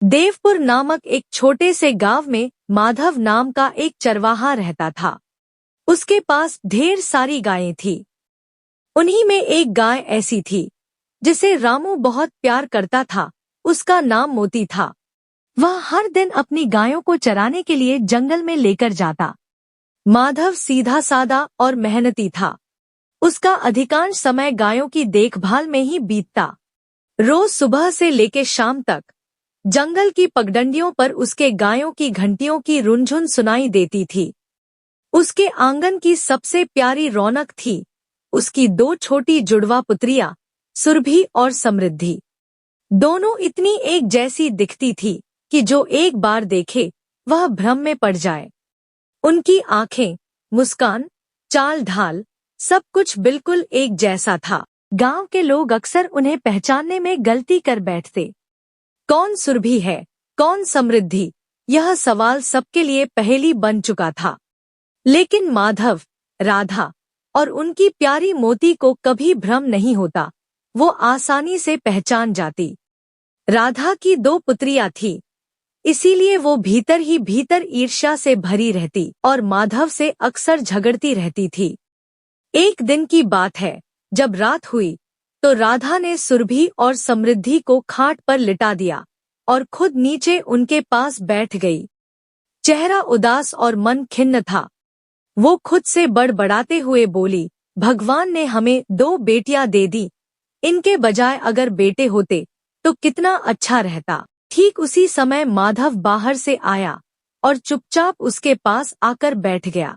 देवपुर नामक एक छोटे से गांव में माधव नाम का एक चरवाहा रहता था। उसके पास ढेर सारी गायें थी। उन्हीं में एक गाय ऐसी थी जिसे रामू बहुत प्यार करता था। उसका नाम मोती था। वह हर दिन अपनी गायों को चराने के लिए जंगल में लेकर जाता। माधव सीधा सादा और मेहनती था। उसका अधिकांश समय गायों की देखभाल में ही बीतता। रोज सुबह से लेकर शाम तक जंगल की पगडंडियों पर उसके गायों की घंटियों की रुनझुन सुनाई देती थी। उसके आंगन की सबसे प्यारी रौनक थी उसकी दो छोटी जुड़वा पुत्रियां सुरभि और समृद्धि। दोनों इतनी एक जैसी दिखती थी कि जो एक बार देखे वह भ्रम में पड़ जाए। उनकी आंखें, मुस्कान, चाल ढाल सब कुछ बिल्कुल एक जैसा था। गांव के लोग अक्सर उन्हें पहचानने में गलती कर बैठते। कौन सुरभि है, कौन समृद्धि, यह सवाल सबके लिए पहेली बन चुका था। लेकिन माधव, राधा और उनकी प्यारी मोती को कभी भ्रम नहीं होता। वो आसानी से पहचान जाती। राधा की दो पुत्रियां थीं, इसीलिए वो भीतर ही भीतर ईर्ष्या से भरी रहती और माधव से अक्सर झगड़ती रहती थी। एक दिन की बात है, जब रात हुई तो राधा ने सुरभि और समृद्धि को खाट पर लिटा दिया और खुद नीचे उनके पास बैठ गई। चेहरा उदास और मन खिन्न था। वो खुद से बड़बड़ाते हुए बोली, भगवान ने हमें दो बेटियां दे दी, इनके बजाय अगर बेटे होते तो कितना अच्छा रहता। ठीक उसी समय माधव बाहर से आया और चुपचाप उसके पास आकर बैठ गया।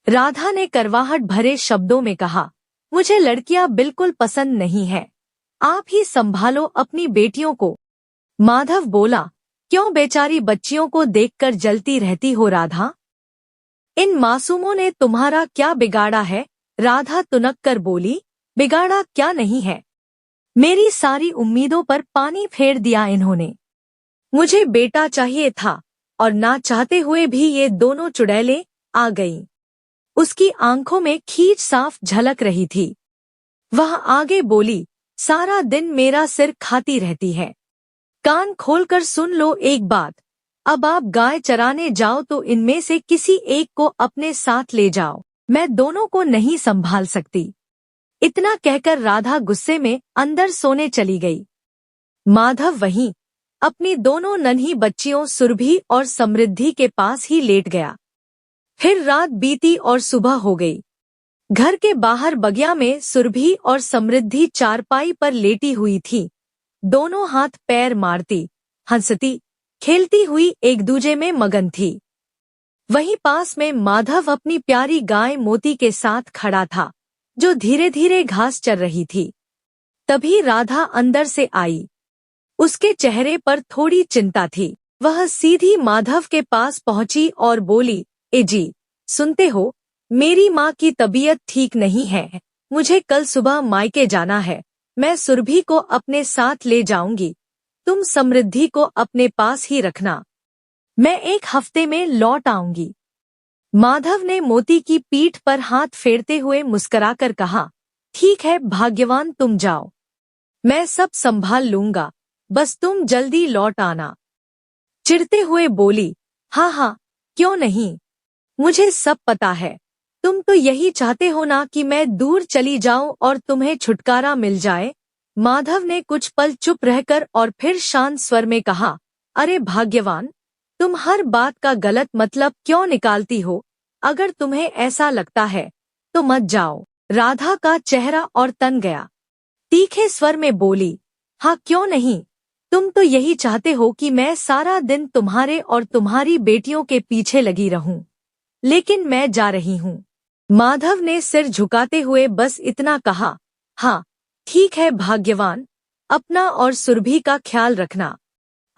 राधा ने करवाहट भरे शब्दों में कहा, मुझे लड़कियां बिल्कुल पसंद नहीं है, आप ही संभालो अपनी बेटियों को। माधव बोला, क्यों बेचारी बच्चियों को देखकर जलती रहती हो राधा? इन मासूमों ने तुम्हारा क्या बिगाड़ा है? राधा तुनक कर बोली, बिगाड़ा क्या नहीं है, मेरी सारी उम्मीदों पर पानी फेर दिया इन्होंने। मुझे बेटा चाहिए था और ना चाहते हुए भी ये दोनों चुड़ैलें आ गईं। उसकी आंखों में खींच साफ झलक रही थी। वह आगे बोली, सारा दिन मेरा सिर खाती रहती है। कान खोलकर सुन लो एक बात, अब आप गाय चराने जाओ तो इनमें से किसी एक को अपने साथ ले जाओ, मैं दोनों को नहीं संभाल सकती। इतना कहकर राधा गुस्से में अंदर सोने चली गई। माधव वहीं अपनी दोनों नन्ही बच्चियों सुरभि और समृद्धि के पास ही लेट गया। फिर रात बीती और सुबह हो गई। घर के बाहर बगिया में सुरभि और समृद्धि चारपाई पर लेटी हुई थी। दोनों हाथ पैर मारती, हंसती, खेलती हुई एक दूजे में मगन थी। वहीं पास में माधव अपनी प्यारी गाय मोती के साथ खड़ा था, जो धीरे धीरे घास चर रही थी। तभी राधा अंदर से आई। उसके चेहरे पर थोड़ी चिंता थी। वह सीधी माधव के पास पहुंची और बोली, ए जी, सुनते हो, मेरी माँ की तबीयत ठीक नहीं है, मुझे कल सुबह मायके जाना है। मैं सुरभि को अपने साथ ले जाऊंगी, तुम समृद्धि को अपने पास ही रखना। मैं एक हफ्ते में लौट आऊंगी। माधव ने मोती की पीठ पर हाथ फेरते हुए मुस्कुराकर कहा, ठीक है भाग्यवान, तुम जाओ, मैं सब संभाल लूंगा, बस तुम जल्दी लौट आना। चिढ़ते हुए बोली, हाँ हाँ, क्यों नहीं, मुझे सब पता है। तुम तो यही चाहते हो ना कि मैं दूर चली जाऊं और तुम्हें छुटकारा मिल जाए। माधव ने कुछ पल चुप रहकर और फिर शांत स्वर में कहा, अरे भाग्यवान, तुम हर बात का गलत मतलब क्यों निकालती हो? अगर तुम्हें ऐसा लगता है तो मत जाओ। राधा का चेहरा और तन गया। तीखे स्वर में बोली, हाँ क्यों नहीं, तुम तो यही चाहते हो कि मैं सारा दिन तुम्हारे और तुम्हारी बेटियों के पीछे लगी रहूं, लेकिन मैं जा रही हूँ। माधव ने सिर झुकाते हुए बस इतना कहा, हाँ ठीक है भाग्यवान, अपना और सुरभि का ख्याल रखना।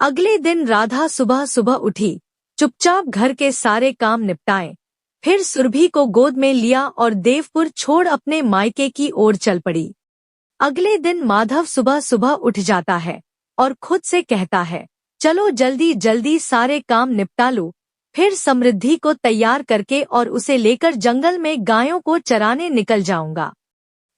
अगले दिन राधा सुबह सुबह उठी, चुपचाप घर के सारे काम निपटाए, फिर सुरभि को गोद में लिया और देवपुर छोड़ अपने मायके की ओर चल पड़ी। अगले दिन माधव सुबह सुबह उठ जाता है और खुद से कहता है, चलो जल्दी जल्दी सारे काम निपटा लो, फिर समृद्धि को तैयार करके और उसे लेकर जंगल में गायों को चराने निकल जाऊंगा।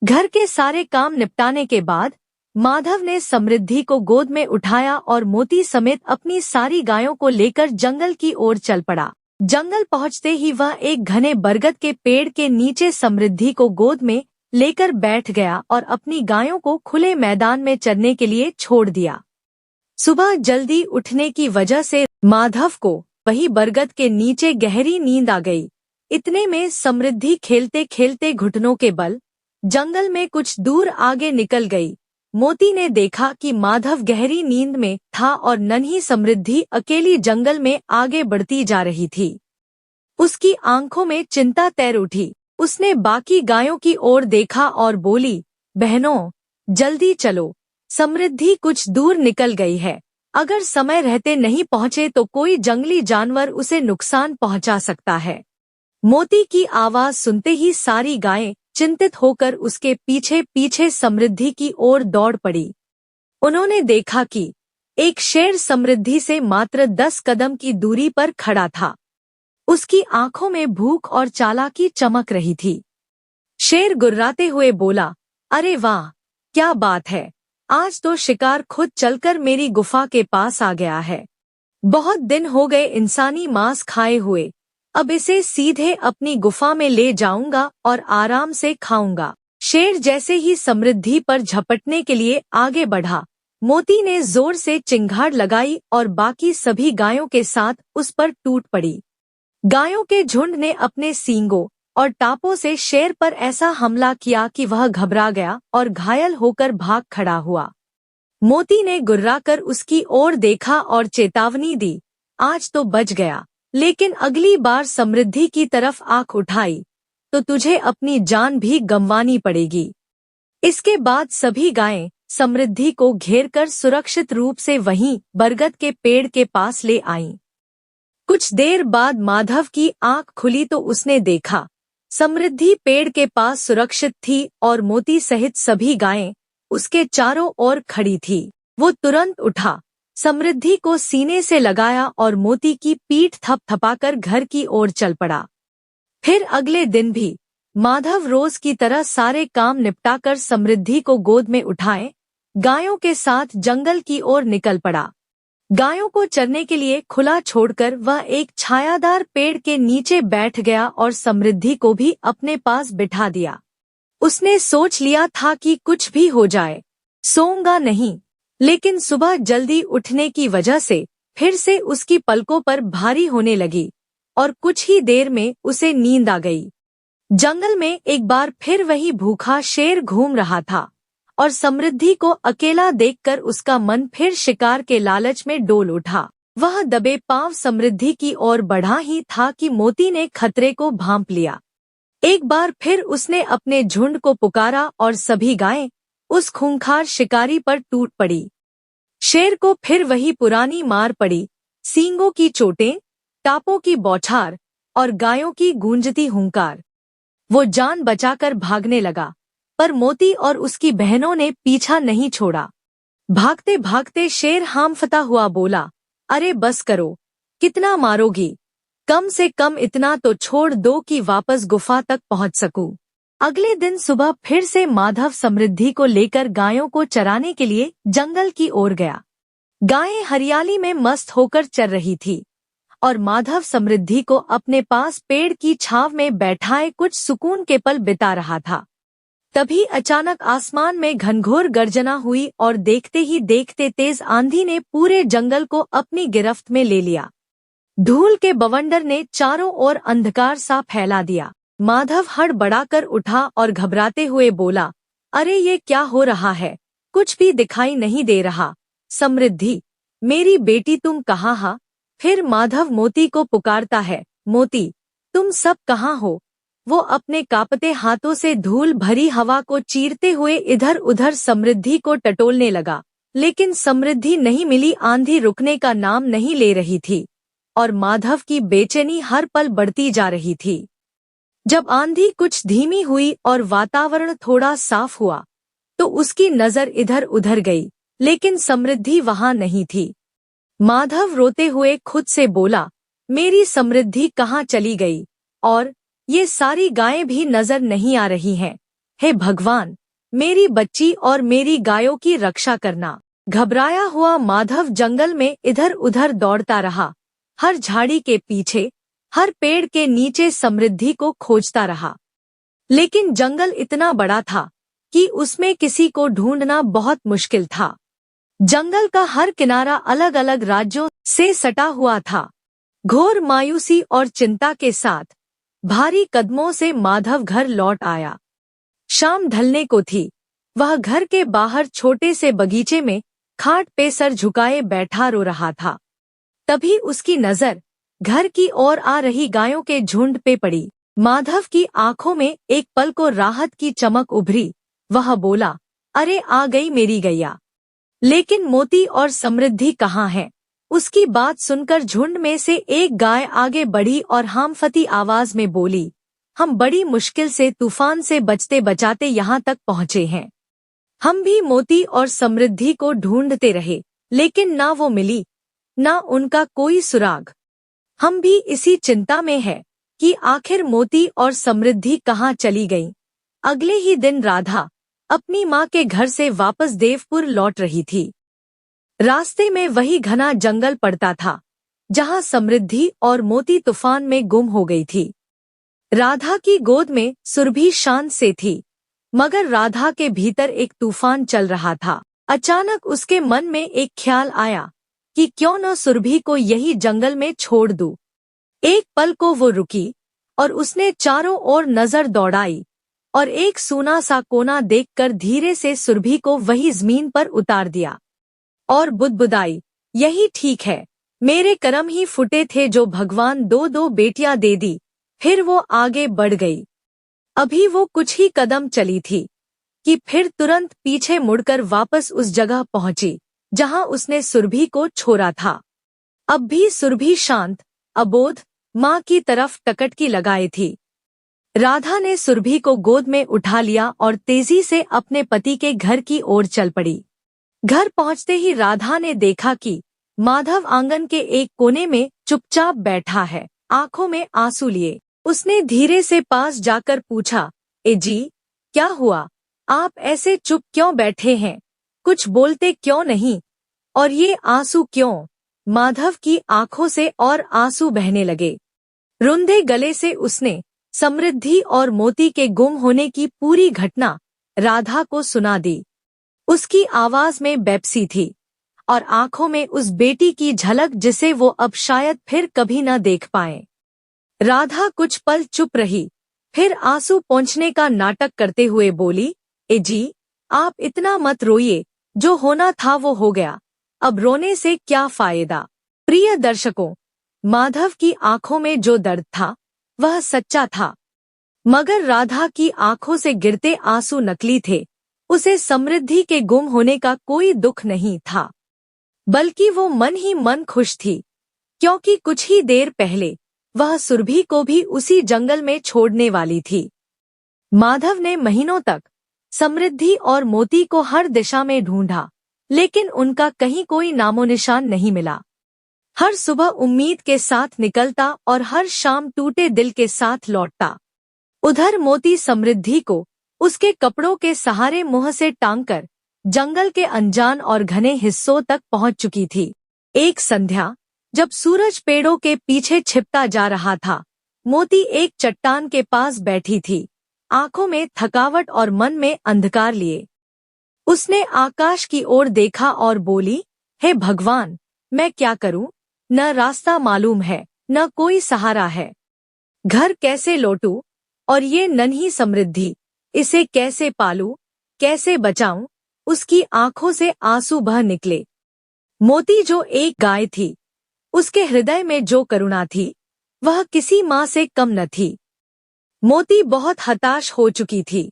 घर के सारे काम निपटाने के बाद माधव ने समृद्धि को गोद में उठाया और मोती समेत अपनी सारी गायों को लेकर जंगल की ओर चल पड़ा। जंगल पहुंचते ही वह एक घने बरगद के पेड़ के नीचे समृद्धि को गोद में लेकर बैठ गया और अपनी गायों को खुले मैदान में चरने के लिए छोड़ दिया। सुबह जल्दी उठने की वजह से माधव को वही बरगद के नीचे गहरी नींद आ गई। इतने में समृद्धि खेलते खेलते घुटनों के बल जंगल में कुछ दूर आगे निकल गई। मोती ने देखा कि माधव गहरी नींद में था और नन्ही समृद्धि अकेली जंगल में आगे बढ़ती जा रही थी। उसकी आंखों में चिंता तैर उठी। उसने बाकी गायों की ओर देखा और बोली, बहनों, जल्दी चलो, समृद्धि कुछ दूर निकल गई है। अगर समय रहते नहीं पहुँचे तो कोई जंगली जानवर उसे नुकसान पहुँचा सकता है। मोती की आवाज सुनते ही सारी गायें चिंतित होकर उसके पीछे पीछे समृद्धि की ओर दौड़ पड़ी। उन्होंने देखा कि एक शेर समृद्धि से मात्र 10 कदम की दूरी पर खड़ा था। उसकी आंखों में भूख और चालाकी चमक रही थी। शेर गुर्राते हुए बोला, अरे वाह, क्या बात है, आज तो शिकार खुद चलकर मेरी गुफा के पास आ गया है। बहुत दिन हो गए इंसानी मांस खाए हुए, अब इसे सीधे अपनी गुफा में ले जाऊंगा और आराम से खाऊंगा। शेर जैसे ही समृद्धि पर झपटने के लिए आगे बढ़ा, मोती ने जोर से चिंगाड़ लगाई और बाकी सभी गायों के साथ उस पर टूट पड़ी। गायों के झुंड ने अपने सींगों और टापों से शेर पर ऐसा हमला किया कि वह घबरा गया और घायल होकर भाग खड़ा हुआ। मोती ने गुर्राकर उसकी ओर देखा और चेतावनी दी, आज तो बच गया, लेकिन अगली बार समृद्धि की तरफ आंख उठाई तो तुझे अपनी जान भी गंवानी पड़ेगी। इसके बाद सभी गायें समृद्धि को घेरकर सुरक्षित रूप से वहीं बरगद के पेड़ के पास ले आईं। कुछ देर बाद माधव की आंख खुली तो उसने देखा समृद्धि पेड़ के पास सुरक्षित थी और मोती सहित सभी गायें उसके चारों ओर खड़ी थी। वो तुरंत उठा, समृद्धि को सीने से लगाया और मोती की पीठ थपथपाकर घर की ओर चल पड़ा। फिर अगले दिन भी माधव रोज की तरह सारे काम निपटाकर समृद्धि को गोद में उठाए गायों के साथ जंगल की ओर निकल पड़ा। गायों को चरने के लिए खुला छोड़कर वह एक छायादार पेड़ के नीचे बैठ गया और समृद्धि को भी अपने पास बिठा दिया। उसने सोच लिया था कि कुछ भी हो जाए, सोऊंगा नहीं, लेकिन सुबह जल्दी उठने की वजह से फिर से उसकी पलकों पर भारी होने लगी और कुछ ही देर में उसे नींद आ गई। जंगल में एक बार फिर वही भूखा शेर घूम रहा था और समृद्धि को अकेला देखकर उसका मन फिर शिकार के लालच में डोल उठा। वह दबे पांव समृद्धि की ओर बढ़ा ही था कि मोती ने खतरे को भांप लिया। एक बार फिर उसने अपने झुंड को पुकारा और सभी गायें उस खूंखार शिकारी पर टूट पड़ी। शेर को फिर वही पुरानी मार पड़ी, सींगों की चोटें, टापों की बौछार और गायों की गूंजती हुंकार। वो जान बचाकर भागने लगा, पर मोती और उसकी बहनों ने पीछा नहीं छोड़ा। भागते भागते शेर हांफता हुआ बोला, अरे बस करो, कितना मारोगी, कम से कम इतना तो छोड़ दो कि वापस गुफा तक पहुंच सकूं। अगले दिन सुबह फिर से माधव समृद्धि को लेकर गायों को चराने के लिए जंगल की ओर गया। गायें हरियाली में मस्त होकर चर रही थी और माधव समृद्धि को अपने पास पेड़ की छांव में बैठाए कुछ सुकून के पल बिता रहा था। तभी अचानक आसमान में घनघोर गर्जना हुई और देखते ही देखते तेज आंधी ने पूरे जंगल को अपनी गिरफ्त में ले लिया। धूल के बवंडर ने चारों ओर अंधकार सा फैला दिया। माधव हड़बड़ाकर उठा और घबराते हुए बोला, अरे ये क्या हो रहा है, कुछ भी दिखाई नहीं दे रहा। समृद्धि, मेरी बेटी तुम कहाँ हा? फिर माधव मोती को पुकारता है, मोती, तुम सब कहाँ हो? वो अपने कांपते हाथों से धूल भरी हवा को चीरते हुए इधर उधर समृद्धि को टटोलने लगा, लेकिन समृद्धि नहीं मिली। आंधी रुकने का नाम नहीं ले रही थी और माधव की बेचैनी हर पल बढ़ती जा रही थी। जब आंधी कुछ धीमी हुई और वातावरण थोड़ा साफ हुआ, तो उसकी नजर इधर उधर गई, लेकिन समृद्धि वहां नहीं थी। माधव रोते हुए खुद से बोला, मेरी समृद्धि कहाँ चली गई? और ये सारी गायें भी नजर नहीं आ रही हैं। हे भगवान, मेरी बच्ची और मेरी गायों की रक्षा करना। घबराया हुआ माधव जंगल में इधर उधर दौड़ता रहा, हर झाड़ी के पीछे, हर पेड़ के नीचे समृद्धि को खोजता रहा। लेकिन जंगल इतना बड़ा था कि उसमें किसी को ढूंढना बहुत मुश्किल था। जंगल का हर किनारा अलग अलग राज्यों से सटा हुआ था। घोर मायूसी और चिंता के साथ भारी कदमों से माधव घर लौट आया। शाम ढलने को थी। वह घर के बाहर छोटे से बगीचे में खाट पे सर झुकाए बैठा रो रहा था। तभी उसकी नजर घर की ओर आ रही गायों के झुंड पे पड़ी। माधव की आंखों में एक पल को राहत की चमक उभरी। वह बोला, अरे आ गई मेरी गैया। लेकिन मोती और समृद्धि कहाँ है? उसकी बात सुनकर झुंड में से एक गाय आगे बढ़ी और हामफती आवाज में बोली, हम बड़ी मुश्किल से तूफान से बचते बचाते यहाँ तक पहुँचे हैं। हम भी मोती और समृद्धि को ढूंढते रहे, लेकिन ना वो मिली, ना उनका कोई सुराग। हम भी इसी चिंता में है कि आखिर मोती और समृद्धि कहाँ चली गईं। अगले ही दिन राधा अपनी माँ के घर से वापस देवपुर लौट रही थी। रास्ते में वही घना जंगल पड़ता था जहाँ समृद्धि और मोती तूफान में गुम हो गई थी। राधा की गोद में सुरभि शांत से थी, मगर राधा के भीतर एक तूफान चल रहा था। अचानक उसके मन में एक ख्याल आया कि क्यों न सुरभि को यही जंगल में छोड़ दूं। एक पल को वो रुकी और उसने चारों ओर नजर दौड़ाई और एक सूना सा कोना देखकर धीरे से सुरभि को वही जमीन पर उतार दिया और बुदबुदाई, यही ठीक है, मेरे करम ही फूटे थे जो भगवान दो दो बेटियां दे दी। फिर वो आगे बढ़ गई। अभी वो कुछ ही कदम चली थी कि फिर तुरंत पीछे मुड़कर वापस उस जगह पहुंची जहां उसने सुरभि को छोड़ा था। अब भी सुरभि शांत, अबोध, माँ की तरफ टकटकी लगाए थी। राधा ने सुरभि को गोद में उठा लिया और तेजी से अपने पति के घर की ओर चल पड़ी। घर पहुंचते ही राधा ने देखा कि माधव आंगन के एक कोने में चुपचाप बैठा है, आंखों में आंसू लिए। उसने धीरे से पास जाकर पूछा, ए जी, क्या हुआ? आप ऐसे चुप क्यों बैठे हैं? कुछ बोलते क्यों नहीं? और ये आंसू क्यों? माधव की आंखों से और आंसू बहने लगे। रुंधे गले से उसने समृद्धि और मोती के गुम होने की पूरी घटना राधा को सुना दी। उसकी आवाज में बेबसी थी और आंखों में उस बेटी की झलक जिसे वो अब शायद फिर कभी न देख पाए। राधा कुछ पल चुप रही, फिर आंसू पोंछने का नाटक करते हुए बोली, ए जी, आप इतना मत रोइए, जो होना था वो हो गया, अब रोने से क्या फायदा। प्रिय दर्शकों, माधव की आंखों में जो दर्द था वह सच्चा था, मगर राधा की आंखों से गिरते आंसू नकली थे। उसे समृद्धि के गुम होने का कोई दुख नहीं था, बल्कि वो मन ही मन खुश थी, क्योंकि कुछ ही देर पहले वह सुरभि को भी उसी जंगल में छोड़ने वाली थी। माधव ने महीनों तक समृद्धि और मोती को हर दिशा में ढूंढा, लेकिन उनका कहीं कोई नामो निशान नहीं मिला। हर सुबह उम्मीद के साथ निकलता और हर शाम टूटे दिल के साथ लौटता। उधर मोती समृद्धि को उसके कपड़ों के सहारे मुंह से टांगकर जंगल के अनजान और घने हिस्सों तक पहुंच चुकी थी। एक संध्या, जब सूरज पेड़ों के पीछे छिपता जा रहा था, मोती एक चट्टान के पास बैठी थी, आंखों में थकावट और मन में अंधकार लिए। उसने आकाश की ओर देखा और बोली, हे भगवान, मैं क्या करूं? न रास्ता मालूम है, न कोई सहारा है। घर कैसे लौटूं? और ये नन्ही समृद्धि, इसे कैसे पालूं, कैसे बचाऊं? उसकी आंखों से आंसू बह निकले। मोती जो एक गाय थी, उसके हृदय में जो करुणा थी, वह किसी माँ से कम न थी। मोती बहुत हताश हो चुकी थी।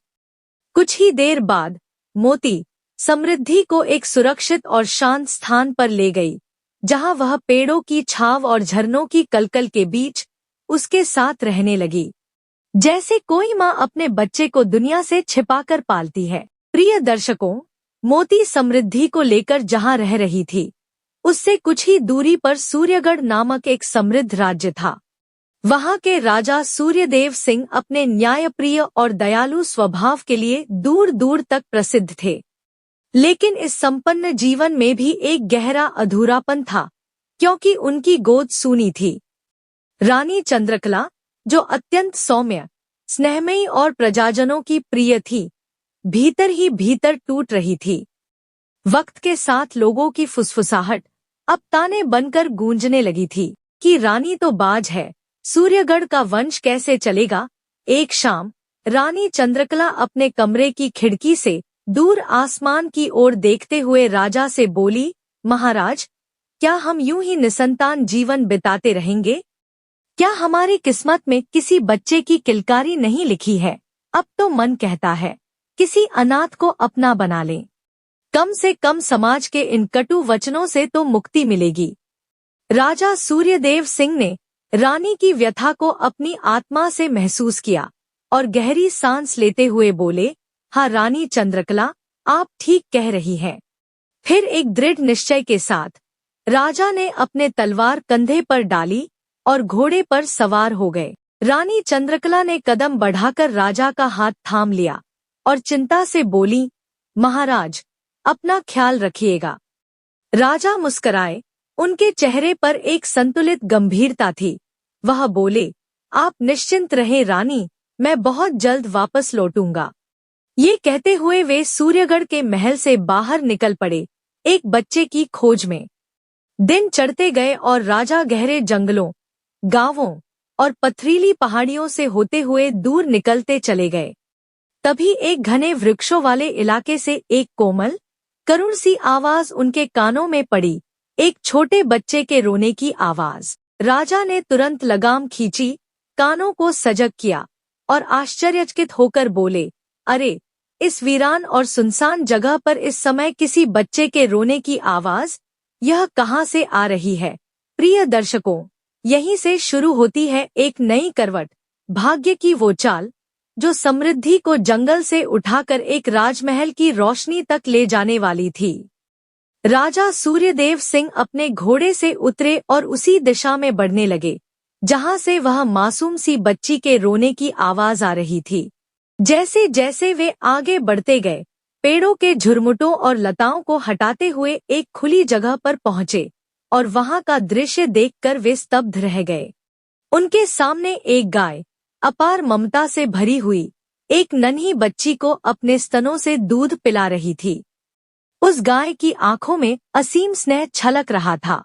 कुछ ही देर बाद मोती समृद्धि को एक सुरक्षित और शांत स्थान पर ले गई, जहां वह पेड़ों की छाव और झरनों की कलकल के बीच उसके साथ रहने लगी, जैसे कोई माँ अपने बच्चे को दुनिया से छिपाकर पालती है। प्रिय दर्शकों, मोती समृद्धि को लेकर जहां रह रही थी, उससे कुछ ही दूरी पर सूर्यगढ़ नामक एक समृद्ध राज्य था। वहां के राजा सूर्यदेव सिंह अपने न्यायप्रिय और दयालु स्वभाव के लिए दूर दूर तक प्रसिद्ध थे। लेकिन इस संपन्न जीवन में भी एक गहरा अधूरापन था, क्योंकि उनकी गोद सूनी थी। रानी चंद्रकला, जो अत्यंत सौम्य, स्नेहमयी और प्रजाजनों की प्रिय थी, भीतर ही भीतर टूट रही थी। वक्त के साथ लोगों की फुसफुसाहट अब ताने बनकर गूंजने लगी थी कि रानी तो बाज है, सूर्यगढ़ का वंश कैसे चलेगा। एक शाम रानी चंद्रकला अपने कमरे की खिड़की से दूर आसमान की ओर देखते हुए राजा से बोली, महाराज, क्या हम यूं ही निसंतान जीवन बिताते रहेंगे? क्या हमारी किस्मत में किसी बच्चे की किलकारी नहीं लिखी है? अब तो मन कहता है किसी अनाथ को अपना बना लें। कम से कम समाज के इन कटु वचनों से तो मुक्ति मिलेगी। राजा सूर्यदेव सिंह ने रानी की व्यथा को अपनी आत्मा से महसूस किया और गहरी सांस लेते हुए बोले, हाँ रानी चंद्रकला, आप ठीक कह रही हैं। फिर एक दृढ़ निश्चय के साथ राजा ने अपने तलवार कंधे पर डाली और घोड़े पर सवार हो गए। रानी चंद्रकला ने कदम बढ़ाकर राजा का हाथ थाम लिया और चिंता से बोली, महाराज, अपना ख्याल रखिएगा। राजा मुस्कराए, उनके चेहरे पर एक संतुलित गंभीरता थी। वह बोले, आप निश्चिंत रहें रानी, मैं बहुत जल्द वापस लौटूंगा। ये कहते हुए वे सूर्यगढ़ के महल से बाहर निकल पड़े, एक बच्चे की खोज में। दिन चढ़ते गए और राजा गहरे जंगलों, गांवों और पथरीली पहाड़ियों से होते हुए दूर निकलते चले गए। तभी एक घने वृक्षों वाले इलाके से एक कोमल, करुण सी आवाज उनके कानों में पड़ी, एक छोटे बच्चे के रोने की आवाज। राजा ने तुरंत लगाम खींची, कानों को सजग किया और आश्चर्यचकित होकर बोले, अरे, इस वीरान और सुनसान जगह पर इस समय किसी बच्चे के रोने की आवाज, यह कहाँ से आ रही है? प्रिय दर्शकों, यहीं से शुरू होती है एक नई करवट, भाग्य की वो चाल जो समृद्धि को जंगल से उठाकर एक राजमहल की रोशनी तक ले जाने वाली थी। राजा सूर्यदेव सिंह अपने घोड़े से उतरे और उसी दिशा में बढ़ने लगे जहां से वह मासूम सी बच्ची के रोने की आवाज आ रही थी। जैसे जैसे वे आगे बढ़ते गए, पेड़ों के झुरमुटों और लताओं को हटाते हुए एक खुली जगह पर पहुंचे और वहां का दृश्य देखकर वे स्तब्ध रह गए। उनके सामने एक गाय, अपार ममता से भरी हुई, एक नन्ही बच्ची को अपने स्तनों से दूध पिला रही थी। उस गाय की आंखों में असीम स्नेह छलक रहा था।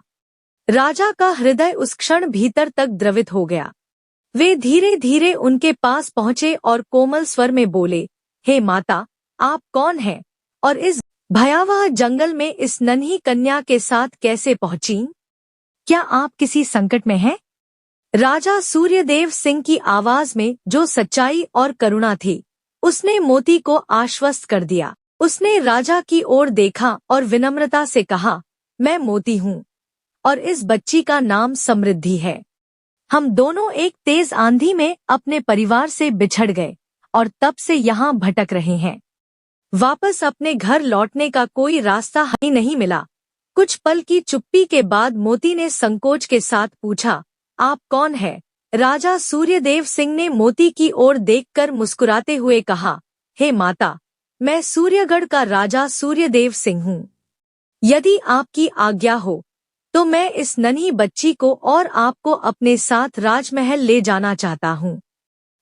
राजा का हृदय उस क्षण भीतर तक द्रवित हो गया। वे धीरे धीरे उनके पास पहुंचे और कोमल स्वर में बोले, हे माता, आप कौन हैं और इस भयावह जंगल में इस नन्ही कन्या के साथ कैसे पहुंची? क्या आप किसी संकट में हैं? राजा सूर्यदेव सिंह की आवाज में जो सच्चाई और करुणा थी, उसने मोती को आश्वस्त कर दिया। उसने राजा की ओर देखा और विनम्रता से कहा, मैं मोती हूँ और इस बच्ची का नाम समृद्धि है। हम दोनों एक तेज आंधी में अपने परिवार से बिछड़ गए और तब से यहाँ भटक रहे हैं। वापस अपने घर लौटने का कोई रास्ता ही नहीं मिला। कुछ पल की चुप्पी के बाद मोती ने संकोच के साथ पूछा, आप कौन है? राजा सूर्यदेव सिंह ने मोती की ओर देखकर मुस्कुराते हुए कहा, हे माता, मैं सूर्यगढ़ का राजा सूर्यदेव सिंह हूँ। यदि आपकी आज्ञा हो तो मैं इस नन्ही बच्ची को और आपको अपने साथ राजमहल ले जाना चाहता हूँ।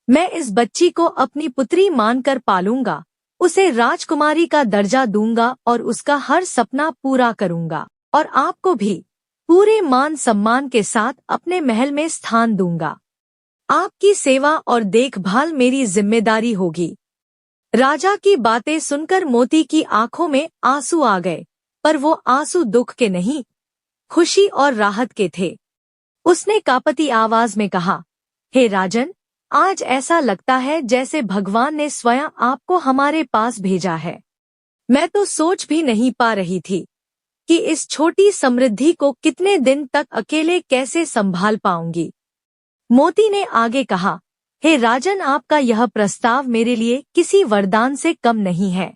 मैं इस बच्ची को अपनी पुत्री मानकर पालूंगा, उसे राजकुमारी का दर्जा दूंगा और उसका हर सपना पूरा करूंगा और आपको भी पूरे मान सम्मान के साथ अपने महल में स्थान दूंगा। आपकी सेवा और देखभाल मेरी जिम्मेदारी होगी। राजा की बातें सुनकर मोती की आंखों में आंसू आ गए, पर वो आंसू दुख के नहीं, खुशी और राहत के थे। उसने कांपती आवाज में कहा, हे राजन, आज ऐसा लगता है जैसे भगवान ने स्वयं आपको हमारे पास भेजा है। मैं तो सोच भी नहीं पा रही थी कि इस छोटी समृद्धि को कितने दिन तक अकेले कैसे संभाल पाऊंगी। मोती ने आगे कहा, हे राजन, आपका यह प्रस्ताव मेरे लिए किसी वरदान से कम नहीं है।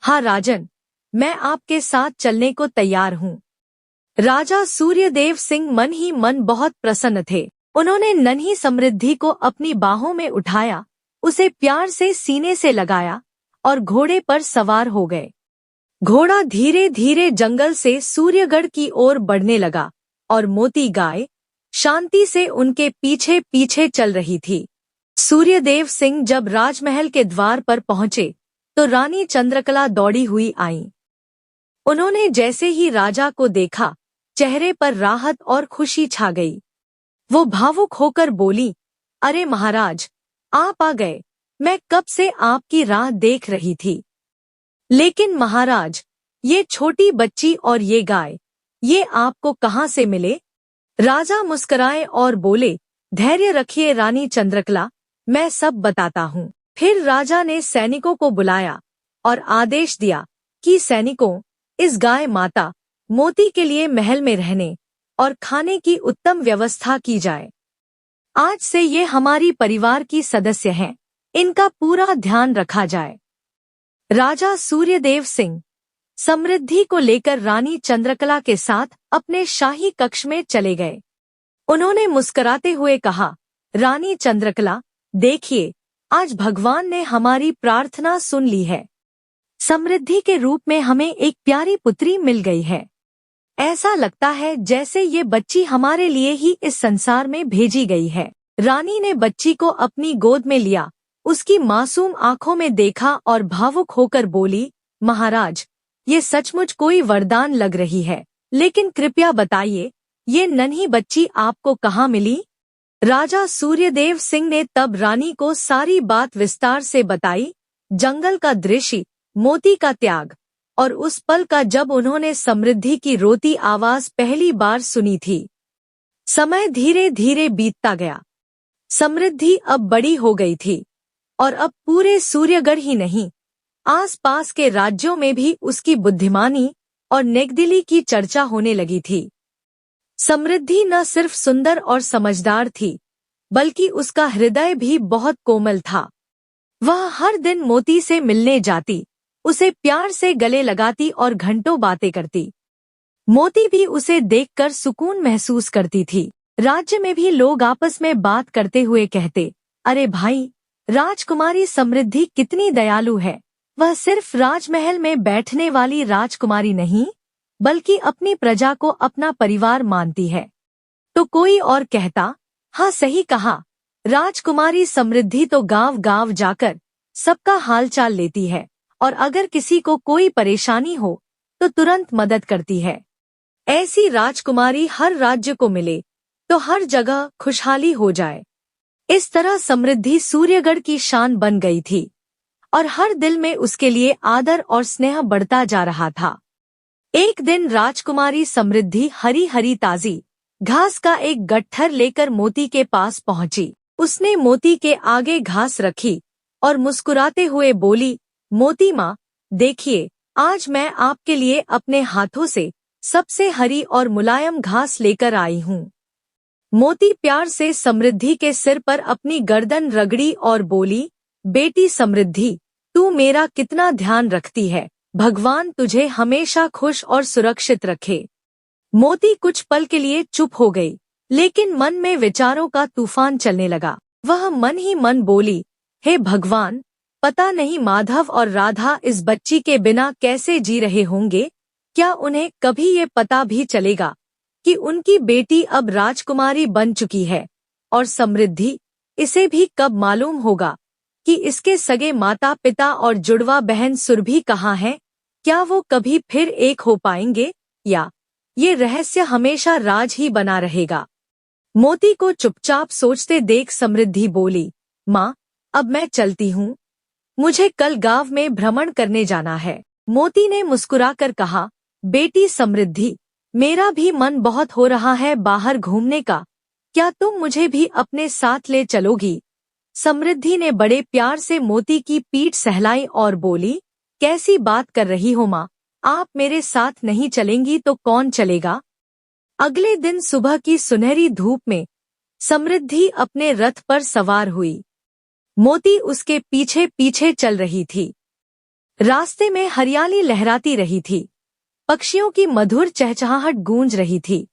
हाँ राजन, मैं आपके साथ चलने को तैयार हूँ। राजा सूर्यदेव सिंह मन ही मन बहुत प्रसन्न थे। उन्होंने नन्ही समृद्धि को अपनी बाहों में उठाया, उसे प्यार से सीने से लगाया और घोड़े पर सवार हो गए। घोड़ा धीरे धीरे जंगल से सूर्यगढ़ की ओर बढ़ने लगा और मोती गाय शांति से उनके पीछे पीछे चल रही थी। सूर्यदेव सिंह जब राजमहल के द्वार पर पहुंचे तो रानी चंद्रकला दौड़ी हुई आईं। उन्होंने जैसे ही राजा को देखा, चेहरे पर राहत और खुशी छा गई। वो भावुक होकर बोली, अरे महाराज, आप आ गए। मैं कब से आपकी राह देख रही थी। लेकिन महाराज, ये छोटी बच्ची और ये गाय, ये आपको कहाँ से मिले? राजा मुस्कुराए और बोले, धैर्य रखिए रानी चंद्रकला, मैं सब बताता हूँ। फिर राजा ने सैनिकों को बुलाया और आदेश दिया कि सैनिकों, इस गाय माता मोती के लिए महल में रहने और खाने की उत्तम व्यवस्था की जाए। आज से ये हमारी परिवार की सदस्य हैं, इनका पूरा ध्यान रखा जाए। राजा सूर्यदेव सिंह समृद्धि को लेकर रानी चंद्रकला के साथ अपने शाही कक्ष में चले गए। उन्होंने मुस्कुराते हुए कहा, रानी चंद्रकला, देखिए, आज भगवान ने हमारी प्रार्थना सुन ली है। समृद्धि के रूप में हमें एक प्यारी पुत्री मिल गई है। ऐसा लगता है जैसे ये बच्ची हमारे लिए ही इस संसार में भेजी गई है। रानी ने बच्ची को अपनी गोद में लिया, उसकी मासूम आंखों में देखा और भावुक होकर बोली, महाराज, ये सचमुच कोई वरदान लग रही है। लेकिन कृपया बताइए, ये नन्ही बच्ची आपको कहाँ मिली? राजा सूर्यदेव सिंह ने तब रानी को सारी बात विस्तार से बताई, जंगल का दृश्य, मोती का त्याग और उस पल का जब उन्होंने समृद्धि की रोती आवाज पहली बार सुनी थी। समय धीरे धीरे बीतता गया। समृद्धि अब बड़ी हो गई थी और अब पूरे सूर्यगढ़ ही नहीं, आसपास के राज्यों में भी उसकी बुद्धिमानी और नेकदिली की चर्चा होने लगी थी। समृद्धि न सिर्फ सुंदर और समझदार थी, बल्कि उसका हृदय भी बहुत कोमल था। वह हर दिन मोती से मिलने जाती, उसे प्यार से गले लगाती और घंटों बातें करती। मोती भी उसे देखकर सुकून महसूस करती थी। राज्य में भी लोग आपस में बात करते हुए कहते, अरे भाई, राजकुमारी समृद्धि कितनी दयालु है। वह सिर्फ राजमहल में बैठने वाली राजकुमारी नहीं, बल्कि अपनी प्रजा को अपना परिवार मानती है। तो कोई और कहता, हाँ सही कहा, राजकुमारी समृद्धि तो गांव गांव जाकर सबका हालचाल लेती है और अगर किसी को कोई परेशानी हो तो तुरंत मदद करती है। ऐसी राजकुमारी हर राज्य को मिले तो हर जगह खुशहाली हो जाए। इस तरह समृद्धि सूर्यगढ़ की शान बन गई थी और हर दिल में उसके लिए आदर और स्नेह बढ़ता जा रहा था। एक दिन राजकुमारी समृद्धि हरी हरी ताजी घास का एक गट्ठर लेकर मोती के पास पहुंची। उसने मोती के आगे घास रखी और मुस्कुराते हुए बोली, मोती माँ, देखिए, आज मैं आपके लिए अपने हाथों से सबसे हरी और मुलायम घास लेकर आई हूँ। मोती प्यार से समृद्धि के सिर पर अपनी गर्दन रगड़ी और बोली, बेटी समृद्धि, तू मेरा कितना ध्यान रखती है। भगवान तुझे हमेशा खुश और सुरक्षित रखे। मोती कुछ पल के लिए चुप हो गई, लेकिन मन में विचारों का तूफान चलने लगा। वह मन ही मन बोली, हे भगवान, पता नहीं माधव और राधा इस बच्ची के बिना कैसे जी रहे होंगे। क्या उन्हें कभी ये पता भी चलेगा कि उनकी बेटी अब राजकुमारी बन चुकी है? और समृद्धि, इसे भी कब मालूम होगा कि इसके सगे माता पिता और जुड़वा बहन सुरभि कहाँ है? क्या वो कभी फिर एक हो पाएंगे या ये रहस्य हमेशा राज ही बना रहेगा? मोती को चुपचाप सोचते देख समृद्धि बोली, माँ, अब मैं चलती हूँ, मुझे कल गांव में भ्रमण करने जाना है। मोती ने मुस्कुराकर कहा, बेटी समृद्धि, मेरा भी मन बहुत हो रहा है बाहर घूमने का, क्या तुम मुझे भी अपने साथ ले चलोगी? समृद्धि ने बड़े प्यार से मोती की पीठ सहलाई और बोली, कैसी बात कर रही हो माँ, आप मेरे साथ नहीं चलेंगी तो कौन चलेगा? अगले दिन सुबह की सुनहरी धूप में समृद्धि अपने रथ पर सवार हुई। मोती उसके पीछे पीछे चल रही थी। रास्ते में हरियाली लहराती रही थी, पक्षियों की मधुर चहचहाहट गूंज रही थी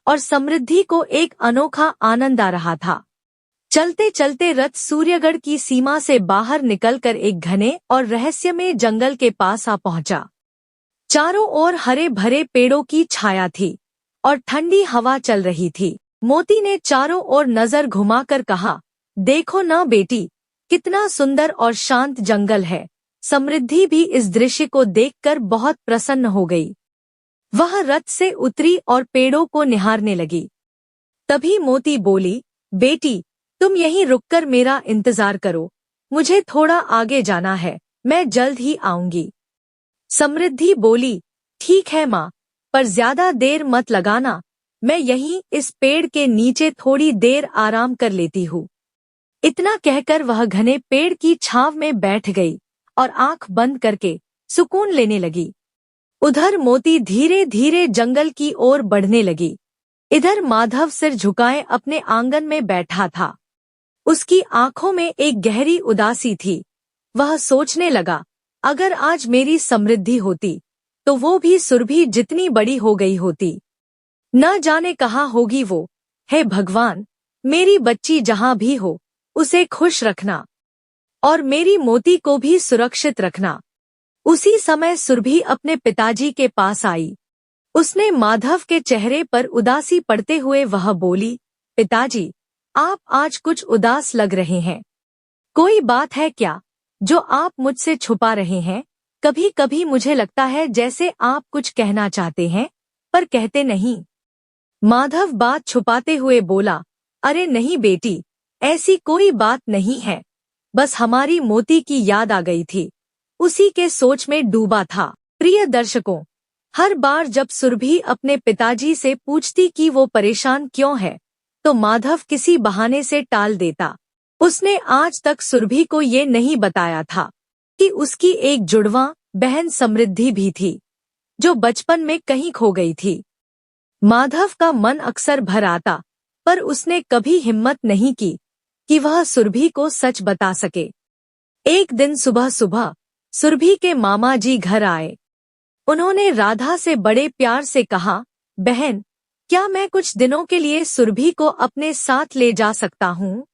और समृद्धि को एक अनोखा आनंद आ रहा था। चलते चलते रथ सूर्यगढ़ की सीमा से बाहर निकलकर एक घने और रहस्यमय जंगल के पास आ पहुंचा। चारों ओर हरे भरे पेड़ों की छाया थी और ठंडी हवा चल रही थी। मोती ने चारों ओर नजर घुमाकर कहा, देखो ना बेटी, कितना सुंदर और शांत जंगल है। समृद्धि भी इस दृश्य को देखकर बहुत प्रसन्न हो गई। वह रथ से उतरी और पेड़ों को निहारने लगी। तभी मोती बोली, बेटी, तुम यहीं रुककर मेरा इंतजार करो, मुझे थोड़ा आगे जाना है, मैं जल्द ही आऊंगी। समृद्धि बोली, ठीक है माँ, पर ज्यादा देर मत लगाना, मैं यहीं इस पेड़ के नीचे थोड़ी देर आराम कर लेती हूँ। इतना कहकर वह घने पेड़ की छांव में बैठ गई और आंख बंद करके सुकून लेने लगी। उधर मोती धीरे धीरे जंगल की ओर बढ़ने लगी। इधर माधव सिर झुकाए अपने आंगन में बैठा था। उसकी आंखों में एक गहरी उदासी थी। वह सोचने लगा, अगर आज मेरी समृद्धि होती तो वो भी सुरभि जितनी बड़ी हो गई होती। न जाने कहाँ होगी वो। हे भगवान, मेरी बच्ची जहाँ भी हो उसे खुश रखना और मेरी मोती को भी सुरक्षित रखना। उसी समय सुरभि अपने पिताजी के पास आई। उसने माधव के चेहरे पर उदासी पड़ते हुए वह बोली, पिताजी, आप आज कुछ उदास लग रहे हैं। कोई बात है क्या जो आप मुझसे छुपा रहे हैं? कभी कभी मुझे लगता है जैसे आप कुछ कहना चाहते हैं पर कहते नहीं। माधव बात छुपाते हुए बोला, अरे नहीं बेटी, ऐसी कोई बात नहीं है, बस हमारी मोती की याद आ गई थी, उसी के सोच में डूबा था। प्रिय दर्शकों, हर बार जब सुरभि अपने पिताजी से पूछती कि वो परेशान क्यों है, तो माधव किसी बहाने से टाल देता। उसने आज तक सुरभि को ये नहीं बताया था कि उसकी एक जुड़वां बहन समृद्धि भी थी, जो बचपन में कहीं खो गई थी। माधव का मन अक्सर भर आता, पर उसने कभी हिम्मत नहीं की कि वह सुरभि को सच बता सके। एक दिन सुबह सुबह सुरभि के मामा जी घर आए। उन्होंने राधा से बड़े प्यार से कहा, बहन, क्या मैं कुछ दिनों के लिए सुरभि को अपने साथ ले जा सकता हूँ?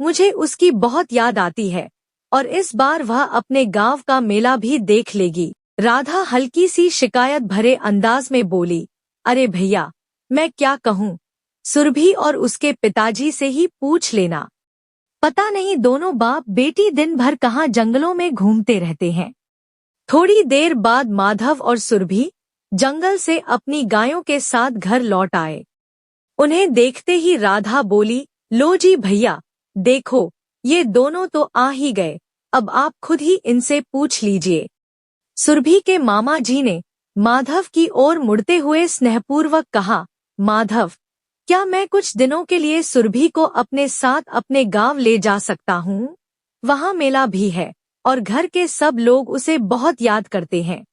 मुझे उसकी बहुत याद आती है और इस बार वह अपने गांव का मेला भी देख लेगी। राधा हल्की सी शिकायत भरे अंदाज में बोली, अरे भैया, मैं क्या कहूँ, सुरभि और उसके पिताजी से ही पूछ लेना। पता नहीं दोनों बाप बेटी दिन भर कहाँ जंगलों में घूमते रहते हैं। थोड़ी देर बाद माधव और सुरभि जंगल से अपनी गायों के साथ घर लौट आए। उन्हें देखते ही राधा बोली, लो जी भैया, देखो ये दोनों तो आ ही गए, अब आप खुद ही इनसे पूछ लीजिए। सुरभि के मामा जी ने माधव की ओर मुड़ते हुए स्नेहपूर्वक कहा, माधव, क्या मैं कुछ दिनों के लिए सुरभि को अपने साथ अपने गांव ले जा सकता हूँ? वहाँ मेला भी है और घर के सब लोग उसे बहुत याद करते हैं।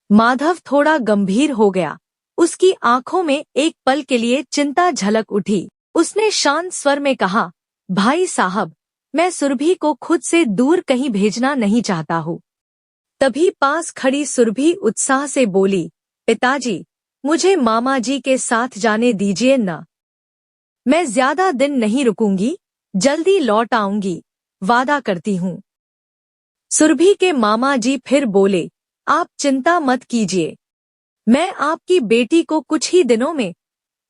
माधव थोड़ा गंभीर हो गया। उसकी आंखों में एक पल के लिए चिंता झलक उठी। उसने शांत स्वर में कहा, भाई साहब, मैं सुरभि को खुद से दूर कहीं भेजना नहीं चाहता हूँ। तभी पास खड़ी सुरभि उत्साह से बोली, पिताजी, मुझे मामा जी के साथ जाने दीजिए न। मैं ज्यादा दिन नहीं रुकूंगी, जल्दी लौट आऊंगी, वादा करती हूँ। सुरभि के मामा जी फिर बोले, आप चिंता मत कीजिए, मैं आपकी बेटी को कुछ ही दिनों में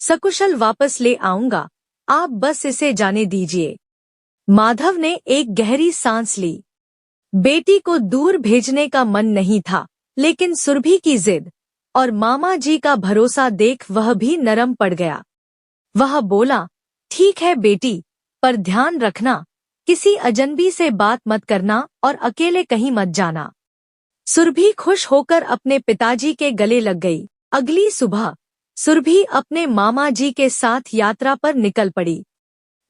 सकुशल वापस ले आऊंगा, आप बस इसे जाने दीजिए। माधव ने एक गहरी सांस ली। बेटी को दूर भेजने का मन नहीं था, लेकिन सुरभि की जिद और मामा जी का भरोसा देख वह भी नरम पड़ गया। वह बोला, ठीक है बेटी, पर ध्यान रखना, किसी अजनबी से बात मत करना और अकेले कहीं मत जाना। सुरभि खुश होकर अपने पिताजी के गले लग गई। अगली सुबह सुरभि अपने मामा जी के साथ यात्रा पर निकल पड़ी।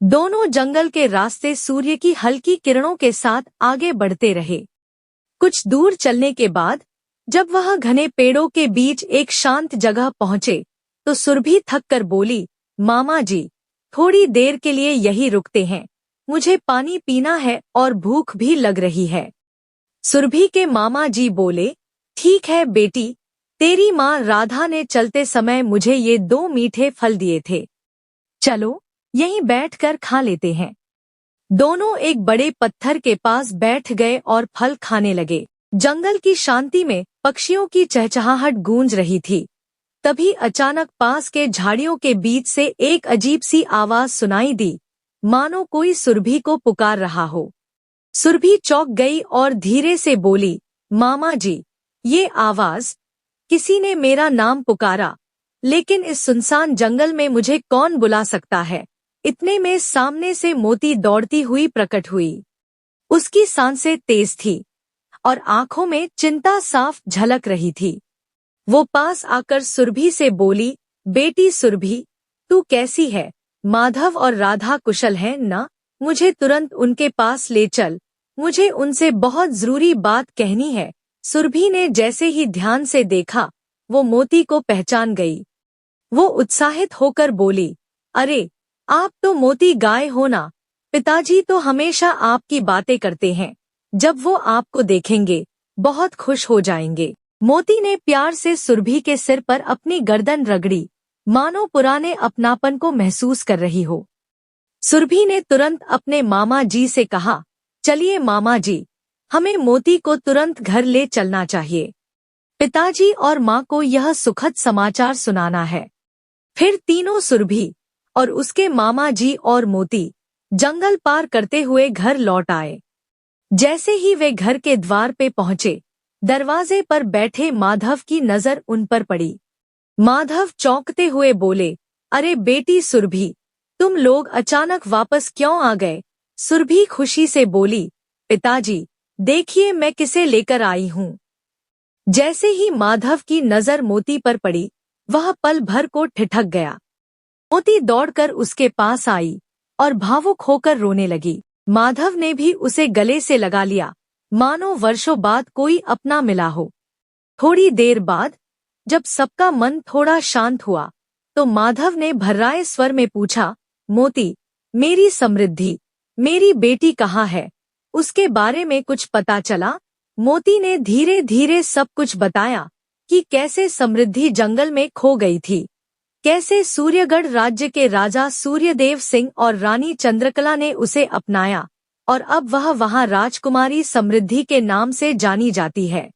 दोनों जंगल के रास्ते सूर्य की हल्की किरणों के साथ आगे बढ़ते रहे। कुछ दूर चलने के बाद जब वह घने पेड़ों के बीच एक शांत जगह पहुंचे, तो सुरभि थक कर बोली, मामा जी, थोड़ी देर के लिए यही रुकते हैं, मुझे पानी पीना है और भूख भी लग रही है। सुरभि के मामा जी बोले, ठीक है बेटी, तेरी माँ राधा ने चलते समय मुझे ये 2 मीठे फल दिए थे। चलो यहीं बैठकर खा लेते हैं। दोनों एक बड़े पत्थर के पास बैठ गए और फल खाने लगे। जंगल की शांति में पक्षियों की चहचहाहट गूंज रही थी। तभी अचानक पास के झाड़ियों के बीच से एक अजीब सी आवाज सुनाई दी, मानो कोई सुरभि को पुकार रहा हो। सुरभि चौंक गई और धीरे से बोली, मामा जी, ये आवाज, किसी ने मेरा नाम पुकारा, लेकिन इस सुनसान जंगल में मुझे कौन बुला सकता है। इतने में सामने से मोती दौड़ती हुई प्रकट हुई। उसकी सांसें तेज थी और आंखों में चिंता साफ झलक रही थी। वो पास आकर सुरभि से बोली, बेटी सुरभि, तू कैसी है? माधव और राधा कुशल हैं ना? मुझे तुरंत उनके पास ले चल, मुझे उनसे बहुत जरूरी बात कहनी है। सुरभि ने जैसे ही ध्यान से देखा, वो मोती को पहचान गई। वो उत्साहित होकर बोली, अरे, आप तो मोती गाय हो ना? पिताजी तो हमेशा आपकी बातें करते हैं, जब वो आपको देखेंगे बहुत खुश हो जाएंगे। मोती ने प्यार से सुरभि के सिर पर अपनी गर्दन रगड़ी, मानो पुराने अपनापन को महसूस कर रही हो। सुरभि ने तुरंत अपने मामा जी से कहा, चलिए मामा जी, हमें मोती को तुरंत घर ले चलना चाहिए। पिताजी और माँ को यह सुखद समाचार सुनाना है। फिर तीनों सुरभि और उसके मामा जी और मोती जंगल पार करते हुए घर लौट आए। जैसे ही वे घर के द्वार पे पहुंचे, दरवाजे पर बैठे माधव की नजर उन पर पड़ी। माधव चौंकते हुए बोले, अरे बेटी सुरभि, तुम लोग अचानक वापस क्यों आ गए? सुरभि खुशी से बोली, पिताजी, देखिए मैं किसे लेकर आई हूँ। जैसे ही माधव की नजर मोती पर पड़ी, वह पल भर को ठिठक गया। मोती दौड़कर उसके पास आई और भावुक होकर रोने लगी। माधव ने भी उसे गले से लगा लिया, मानो वर्षों बाद कोई अपना मिला हो। थोड़ी देर बाद जब सबका मन थोड़ा शांत हुआ, तो माधव ने भर्राए स्वर में पूछा, मोती, मेरी समृद्धि, मेरी बेटी कहाँ है? उसके बारे में कुछ पता चला? मोती ने धीरे धीरे सब कुछ बताया कि कैसे समृद्धि जंगल में खो गई थी, कैसे सूर्यगढ़ राज्य के राजा सूर्यदेव सिंह और रानी चंद्रकला ने उसे अपनाया और अब वह वहां राजकुमारी समृद्धि के नाम से जानी जाती है।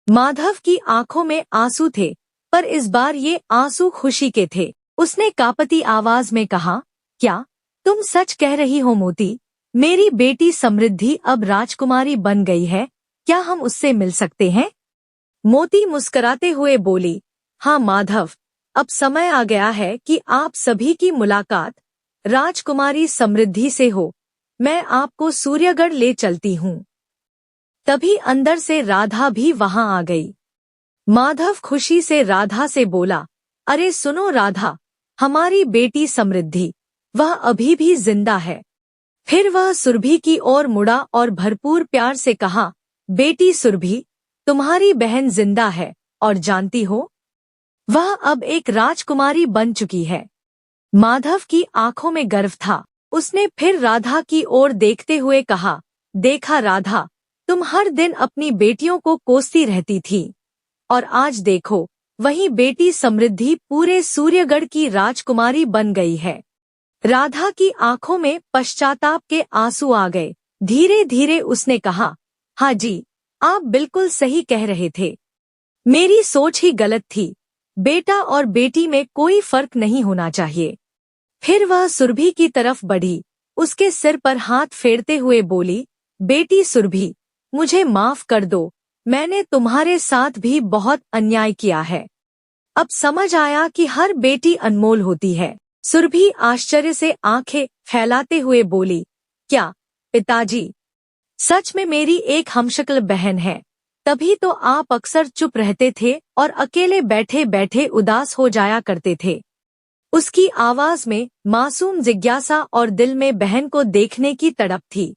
माधव की आंखों में आंसू थे, पर इस बार ये आंसू खुशी के थे। उसने कांपती आवाज में कहा, क्या तुम सच कह रही हो मोती? मेरी बेटी समृद्धि अब राजकुमारी बन गई है, क्या हम उससे मिल सकते हैं? मोती मुस्कुराते हुए बोली, हाँ माधव, अब समय आ गया है कि आप सभी की मुलाकात राजकुमारी समृद्धि से हो। मैं आपको सूर्यगढ़ ले चलती हूँ। तभी अंदर से राधा भी वहां आ गई। माधव खुशी से राधा से बोला, अरे सुनो राधा, हमारी बेटी समृद्धि, वह अभी भी जिंदा है। फिर वह सुरभि की ओर मुड़ा और भरपूर प्यार से कहा, बेटी सुरभि, तुम्हारी बहन जिंदा है और जानती हो, वह अब एक राजकुमारी बन चुकी है। माधव की आंखों में गर्व था। उसने फिर राधा की ओर देखते हुए कहा, देखा राधा, तुम हर दिन अपनी बेटियों को कोसती रहती थी, और आज देखो, वही बेटी समृद्धि पूरे सूर्यगढ़ की राजकुमारी बन गई है। राधा की आंखों में पश्चाताप के आंसू आ गए। धीरे धीरे उसने कहा, हाँ जी, आप बिल्कुल सही कह रहे थे। मेरी सोच ही गलत थी। बेटा और बेटी में कोई फर्क नहीं होना चाहिए। फिर वह सुरभि की तरफ बढ़ी, उसके सिर पर हाथ फेरते हुए बोली, बेटी सुरभि, मुझे माफ कर दो, मैंने तुम्हारे साथ भी बहुत अन्याय किया है। अब समझ आया कि हर बेटी अनमोल होती है। सुरभि आश्चर्य से आंखें फैलाते हुए बोली, क्या पिताजी, सच में मेरी एक हमशक्ल बहन है? तभी तो आप अक्सर चुप रहते थे और अकेले बैठे बैठे उदास हो जाया करते थे। उसकी आवाज में मासूम जिज्ञासा और दिल में बहन को देखने की तड़प थी।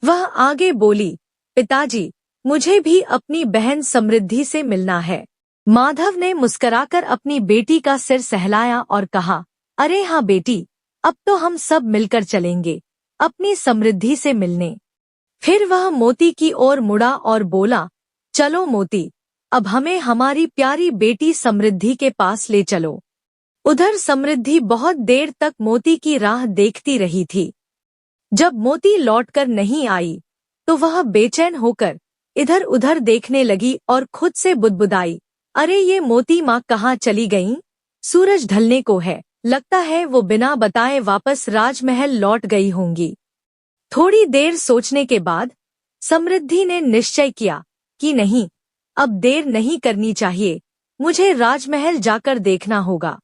वह आगे बोली, पिताजी, मुझे भी अपनी बहन समृद्धि से मिलना है। माधव ने मुस्कुराकर अपनी बेटी का सिर सहलाया और कहा, अरे हाँ बेटी, अब तो हम सब मिलकर चलेंगे अपनी समृद्धि से मिलने। फिर वह मोती की ओर मुड़ा और बोला, चलो मोती, अब हमें हमारी प्यारी बेटी समृद्धि के पास ले चलो। उधर समृद्धि बहुत देर तक मोती की राह देखती रही थी। जब मोती लौटकर नहीं आई तो वह बेचैन होकर इधर उधर देखने लगी और खुद से बुदबुदाई, अरे ये मोती माँ कहाँ चली गईं? सूरज ढलने को है, लगता है वो बिना बताए वापस राजमहल लौट गई होंगी। थोड़ी देर सोचने के बाद समृद्धि ने निश्चय किया कि नहीं, अब देर नहीं करनी चाहिए, मुझे राजमहल जाकर देखना होगा।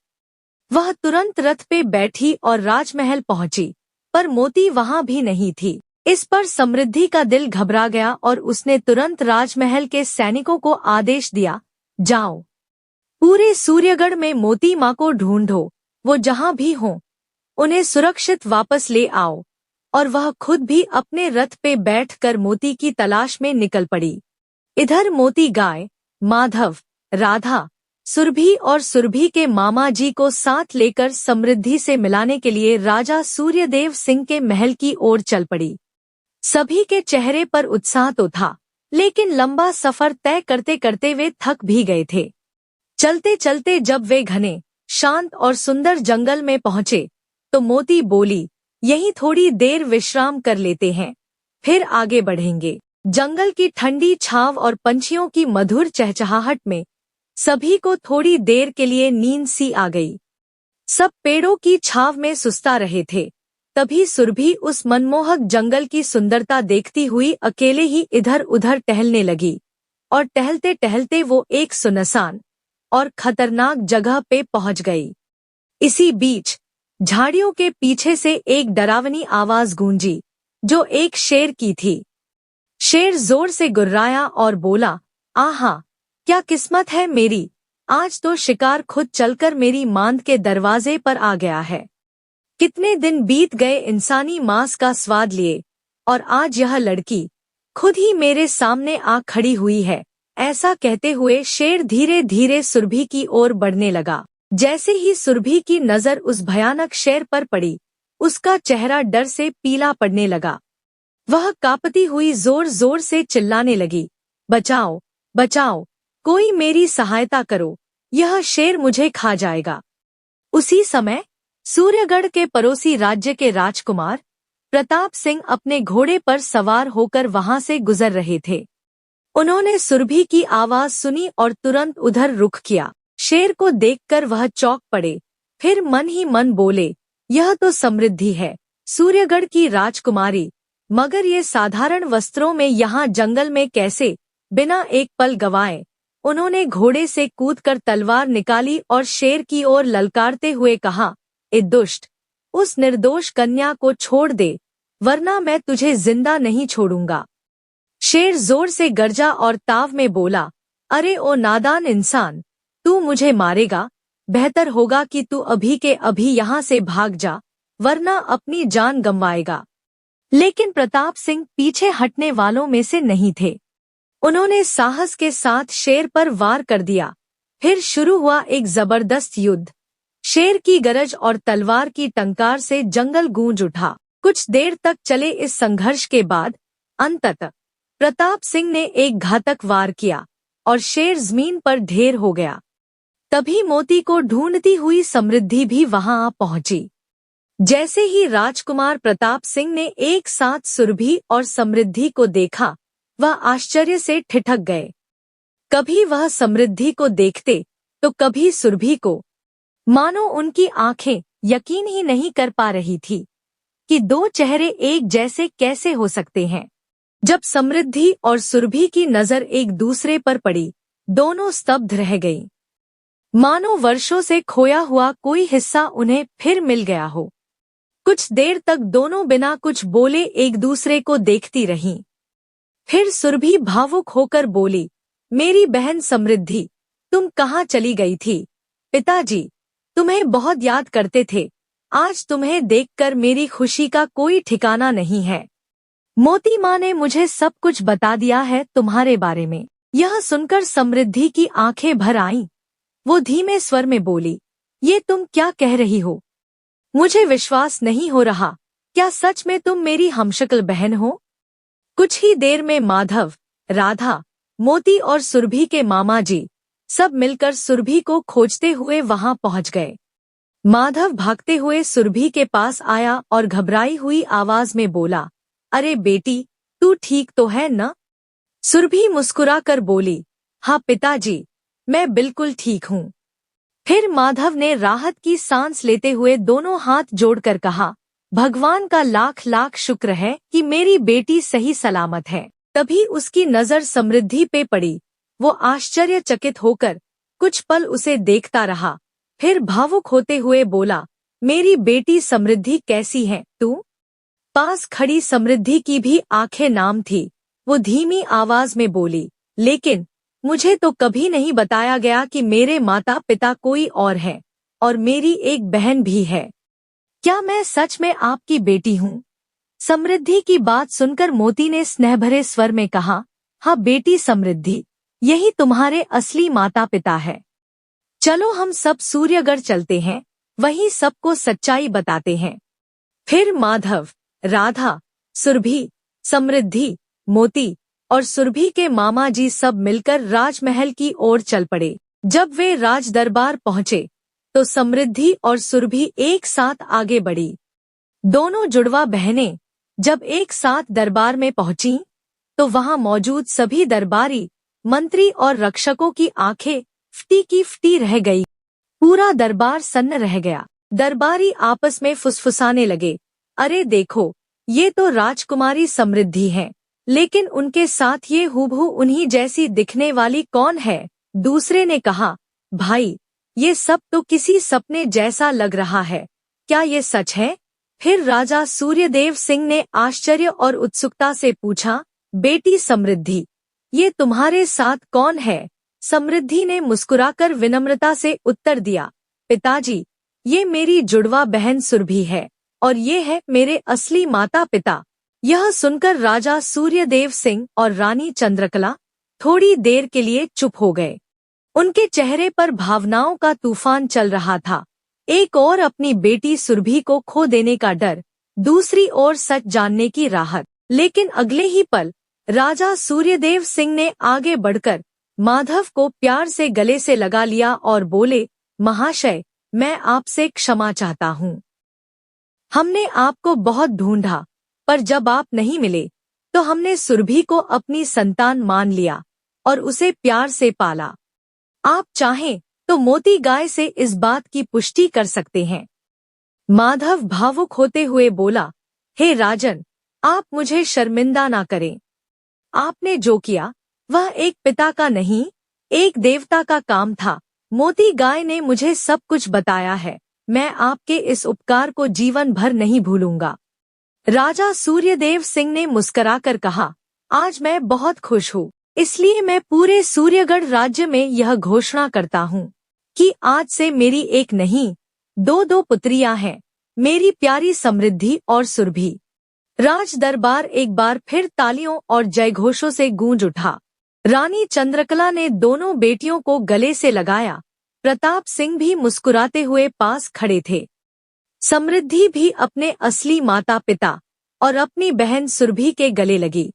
वह तुरंत रथ पे बैठी और राजमहल पहुंची, पर मोती वहां भी नहीं थी। इस पर समृद्धि का दिल घबरा गया और उसने तुरंत राजमहल के सैनिकों को आदेश दिया, जाओ, पूरे सूर्यगढ़ में मोती माँ को ढूंढो, वो जहां भी हों, उन्हें सुरक्षित वापस ले आओ। और वह खुद भी अपने रथ पे बैठकर मोती की तलाश में निकल पड़ी। इधर मोती गाय, माधव, राधा, सुरभि और सुरभि के मामा जी को साथ लेकर समृद्धि से मिलाने के लिए राजा सूर्यदेव सिंह के महल की ओर चल पड़ी। सभी के चेहरे पर उत्साह तो था, लेकिन लंबा सफर तय करते करते वे थक भी गए थे। चलते चलते जब वे घने, शांत और सुंदर जंगल में पहुंचे तो मोती बोली, यहीं थोड़ी देर विश्राम कर लेते हैं, फिर आगे बढ़ेंगे। जंगल की ठंडी छांव और पंछियों की मधुर चहचहाहट में सभी को थोड़ी देर के लिए नींद सी आ गई। सब पेड़ों की छांव में सुस्ता रहे थे। तभी सुरभि उस मनमोहक जंगल की सुंदरता देखती हुई अकेले ही इधर उधर टहलने लगी और टहलते टहलते वो एक सुनसान और खतरनाक जगह पे पहुंच गई। इसी बीच झाड़ियों के पीछे से एक डरावनी आवाज गूंजी, जो एक शेर की थी। शेर जोर से गुर्राया और बोला, आहा, क्या किस्मत है मेरी, आज तो शिकार खुद चलकर मेरी मांद के दरवाजे पर आ गया है। कितने दिन बीत गए इंसानी मांस का स्वाद लिए, और आज यह लड़की खुद ही मेरे सामने आ खड़ी हुई है। ऐसा कहते हुए शेर धीरे धीरे सुरभि की ओर बढ़ने लगा। जैसे ही सुरभि की नजर उस भयानक शेर पर पड़ी, उसका चेहरा डर से पीला पड़ने लगा। वह कांपती हुई जोर जोर से चिल्लाने लगी, बचाओ, बचाओ, कोई मेरी सहायता करो, यह शेर मुझे खा जाएगा। उसी समय सूर्यगढ़ के पड़ोसी राज्य के राजकुमार प्रताप सिंह अपने घोड़े पर सवार होकर वहां से गुजर रहे थे। उन्होंने सुरभि की आवाज सुनी और तुरंत उधर रुख किया। शेर को देखकर वह चौंक पड़े, फिर मन ही मन बोले, यह तो समृद्धि है, सूर्यगढ़ की राजकुमारी, मगर ये साधारण वस्त्रों में यहाँ जंगल में कैसे? बिना एक पल गवाए उन्होंने घोड़े से कूदकर तलवार निकाली और शेर की ओर ललकारते हुए कहा, ए दुष्ट, उस निर्दोष कन्या को छोड़ दे, वरना मैं तुझे जिंदा नहीं छोड़ूंगा। शेर जोर से गर्जा और ताव में बोला, अरे ओ नादान इंसान, तू मुझे मारेगा? बेहतर होगा कि तू अभी के अभी यहाँ से भाग जा, वरना अपनी जान गंवाएगा। लेकिन प्रताप सिंह पीछे हटने वालों में से नहीं थे। उन्होंने साहस के साथ शेर पर वार कर दिया। फिर शुरू हुआ एक जबरदस्त युद्ध। शेर की गरज और तलवार की टंकार से जंगल गूंज उठा। कुछ देर तक चले इस संघर्ष के बाद अंततः प्रताप सिंह ने एक घातक वार किया और शेर जमीन पर ढेर हो गया। तभी मोती को ढूंढती हुई समृद्धि भी वहां आ पहुंची। जैसे ही राजकुमार प्रताप सिंह ने एक साथ सुरभि और समृद्धि को देखा, वह आश्चर्य से ठिठक गए। कभी वह समृद्धि को देखते तो कभी सुरभि को, मानो उनकी आंखें यकीन ही नहीं कर पा रही थी कि दो चेहरे एक जैसे कैसे हो सकते हैं। जब समृद्धि और सुरभि की नजर एक दूसरे पर पड़ी, दोनों स्तब्ध रह गईं। मानो वर्षों से खोया हुआ कोई हिस्सा उन्हें फिर मिल गया हो। कुछ देर तक दोनों बिना कुछ बोले एक दूसरे को देखती रहीं। फिर सुरभि भावुक होकर बोली, मेरी बहन समृद्धि, तुम कहाँ चली गई थी? पिताजी तुम्हें बहुत याद करते थे, आज तुम्हें देखकर मेरी खुशी का कोई ठिकाना नहीं है। मोती माँ ने मुझे सब कुछ बता दिया है तुम्हारे बारे में। यह सुनकर समृद्धि की आंखें भर आईं। वो धीमे स्वर में बोली, ये तुम क्या कह रही हो? मुझे विश्वास नहीं हो रहा, क्या सच में तुम मेरी हमशक्ल बहन हो? कुछ ही देर में माधव, राधा, मोती और सुरभि के मामा जी सब मिलकर सुरभि को खोजते हुए वहां पहुंच गए। माधव भागते हुए सुरभि के पास आया और घबराई हुई आवाज में बोला, अरे बेटी, तू ठीक तो है न? सुरभि मुस्कुराकर बोली, हाँ पिताजी, मैं बिल्कुल ठीक हूँ। फिर माधव ने राहत की सांस लेते हुए दोनों हाथ जोड़कर कहा, भगवान का लाख लाख शुक्र है कि मेरी बेटी सही सलामत है। तभी उसकी नजर समृद्धि पे पड़ी। वो आश्चर्यचकित होकर कुछ पल उसे देखता रहा, फिर भावुक होते हुए बोला, मेरी बेटी समृद्धि कैसी है तू? पास खड़ी समृद्धि की भी आंखें नाम थी। वो धीमी आवाज में बोली, लेकिन मुझे तो कभी नहीं बताया गया कि मेरे माता पिता कोई और है और मेरी एक बहन भी है। क्या मैं सच में आपकी बेटी हूँ? समृद्धि की बात सुनकर मोती ने स्नेह भरे स्वर में कहा, हाँ बेटी समृद्धि, यही तुम्हारे असली माता पिता है। चलो हम सब सूर्यगढ़ चलते हैं, वहीं सबको सच्चाई बताते हैं। फिर माधव, राधा, सुरभि, समृद्धि, मोती और सुरभि के मामा जी सब मिलकर राजमहल की ओर चल पड़े। जब वे राज दरबार पहुंचे तो समृद्धि और सुरभि एक साथ आगे बढ़ी। दोनों जुड़वा बहनें जब एक साथ दरबार में पहुंची तो वहां मौजूद सभी दरबारी, मंत्री और रक्षकों की आंखें फटी की फटी रह गई। पूरा दरबार सन्न रह गया। दरबारी आपस में फुसफुसाने लगे, अरे देखो, ये तो राजकुमारी समृद्धि है, लेकिन उनके साथ ये हूबहू उन्हीं जैसी दिखने वाली कौन है? दूसरे ने कहा, भाई, ये सब तो किसी सपने जैसा लग रहा है, क्या ये सच है? फिर राजा सूर्यदेव सिंह ने आश्चर्य और उत्सुकता से पूछा, बेटी समृद्धि, ये तुम्हारे साथ कौन है? समृद्धि ने मुस्कुराकर विनम्रता से उत्तर दिया, पिताजी, ये मेरी जुड़वा बहन सुरभि है और ये है मेरे असली माता पिता। यह सुनकर राजा सूर्यदेव सिंह और रानी चंद्रकला थोड़ी देर के लिए चुप हो गए। उनके चेहरे पर भावनाओं का तूफान चल रहा था। एक ओर अपनी बेटी सुरभि को खो देने का डर, दूसरी ओर सच जानने की राहत। लेकिन अगले ही पल राजा सूर्यदेव सिंह ने आगे बढ़कर माधव को प्यार से गले से लगा लिया और बोले, महाशय, मैं आपसे क्षमा चाहता हूँ। हमने आपको बहुत ढूंढा, पर जब आप नहीं मिले तो हमने सुरभि को अपनी संतान मान लिया और उसे प्यार से पाला। आप चाहें तो मोती गाय से इस बात की पुष्टि कर सकते हैं। माधव भावुक होते हुए बोला, हे राजन, आप मुझे शर्मिंदा ना करें। आपने जो किया वह एक पिता का नहीं, एक देवता का काम था। मोती गाय ने मुझे सब कुछ बताया है। मैं आपके इस उपकार को जीवन भर नहीं भूलूंगा। राजा सूर्यदेव सिंह ने मुस्कुराकर कहा, आज मैं बहुत खुश हूँ, इसलिए मैं पूरे सूर्यगढ़ राज्य में यह घोषणा करता हूँ कि आज से मेरी एक नहीं, दो पुत्रियां हैं, मेरी प्यारी समृद्धि और सुरभि। राज दरबार एक बार फिर तालियों और जयघोषों से गूंज उठा। रानी चंद्रकला ने दोनों बेटियों को गले से लगाया। प्रताप सिंह भी मुस्कुराते हुए पास खड़े थे। समृद्धि भी अपने असली माता पिता और अपनी बहन सुरभि के गले लगी।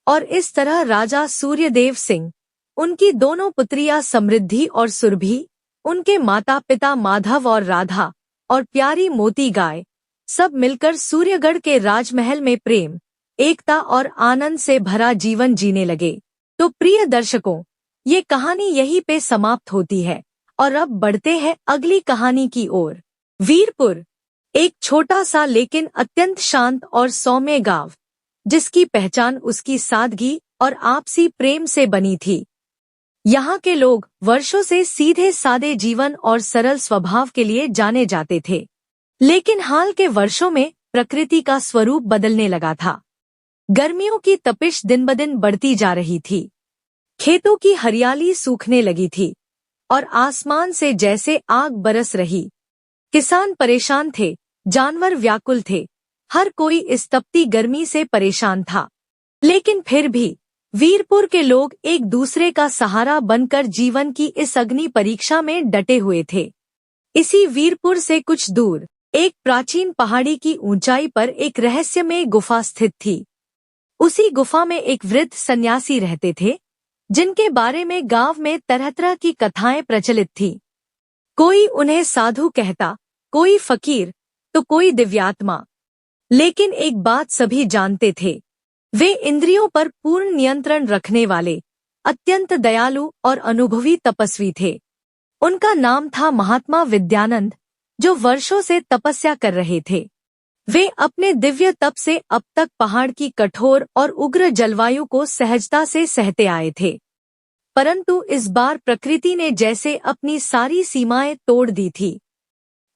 और इस तरह राजा सूर्यदेव सिंह, उनकी दोनों पुत्रियां समृद्धि और सुरभि, उनके माता पिता माधव और राधा और प्यारी मोती गाय सब मिलकर सूर्यगढ़ के राजमहल में प्रेम, एकता और आनंद से भरा जीवन जीने लगे। तो प्रिय दर्शकों, ये कहानी यहीं पे समाप्त होती है और अब बढ़ते हैं अगली कहानी की ओर। वीरपुर एक छोटा सा लेकिन अत्यंत शांत और सौम्य गांव, जिसकी पहचान उसकी सादगी और आपसी प्रेम से बनी थी। यहाँ के लोग वर्षों से सीधे सादे जीवन और सरल स्वभाव के लिए जाने जाते थे, लेकिन हाल के वर्षों में प्रकृति का स्वरूप बदलने लगा था। गर्मियों की तपिश दिन ब दिन बढ़ती जा रही थी, खेतों की हरियाली सूखने लगी थी और आसमान से जैसे आग बरस रही। किसान परेशान थे, जानवर व्याकुल थे, हर कोई इस तपती गर्मी से परेशान था। लेकिन फिर भी वीरपुर के लोग एक दूसरे का सहारा बनकर जीवन की इस अग्नि परीक्षा में डटे हुए थे। इसी वीरपुर से कुछ दूर एक प्राचीन पहाड़ी की ऊंचाई पर एक रहस्यमय गुफा स्थित थी। उसी गुफा में एक वृद्ध सन्यासी रहते थे, जिनके बारे में गांव में तरह तरह की कथाएं प्रचलित थी। कोई उन्हें साधु कहता, कोई फकीर, तो कोई दिव्यात्मा। लेकिन एक बात सभी जानते थे, वे इंद्रियों पर पूर्ण नियंत्रण रखने वाले अत्यंत दयालु और अनुभवी तपस्वी थे। उनका नाम था महात्मा विद्यानंद, जो वर्षों से तपस्या कर रहे थे। वे अपने दिव्य तप से अब तक पहाड़ की कठोर और उग्र जलवायु को सहजता से सहते आए थे। परंतु इस बार प्रकृति ने जैसे अपनी सारी सीमाएं तोड़ दी थी।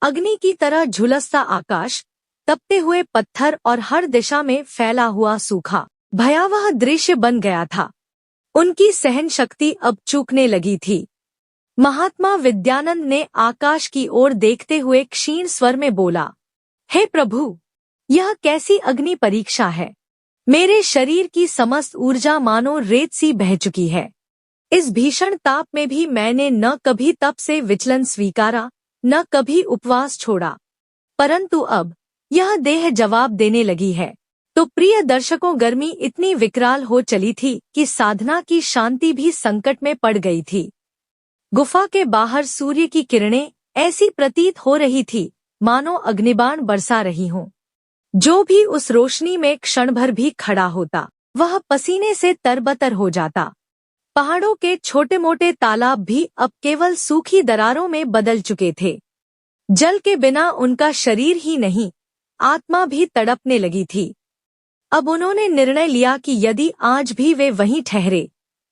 अग्नि की तरह झुलसता आकाश, तपते हुए पत्थर और हर दिशा में फैला हुआ सूखा भयावह दृश्य बन गया था। उनकी सहन शक्ति अब चूकने लगी थी। महात्मा विद्यानंद ने आकाश की ओर देखते हुए क्षीण स्वर में बोला, हे प्रभु, यह कैसी अग्नि परीक्षा है। मेरे शरीर की समस्त ऊर्जा मानो रेत सी बह चुकी है। इस भीषण ताप में भी मैंने न कभी तप से विचलन स्वीकारा, न कभी उपवास छोड़ा, परंतु अब यह देह जवाब देने लगी है। तो प्रिय दर्शकों, गर्मी इतनी विकराल हो चली थी कि साधना की शांति भी संकट में पड़ गई थी। गुफा के बाहर सूर्य की किरणें ऐसी प्रतीत हो रही थी मानो अग्निबाण बरसा रही हों। जो भी उस रोशनी में क्षण भर भी खड़ा होता, वह पसीने से तरबतर हो जाता। पहाड़ों के छोटे मोटे तालाब भी अब केवल सूखी दरारों में बदल चुके थे। जल के बिना उनका शरीर ही नहीं, आत्मा भी तड़पने लगी थी। अब उन्होंने निर्णय लिया कि यदि आज भी वे वहीं ठहरे,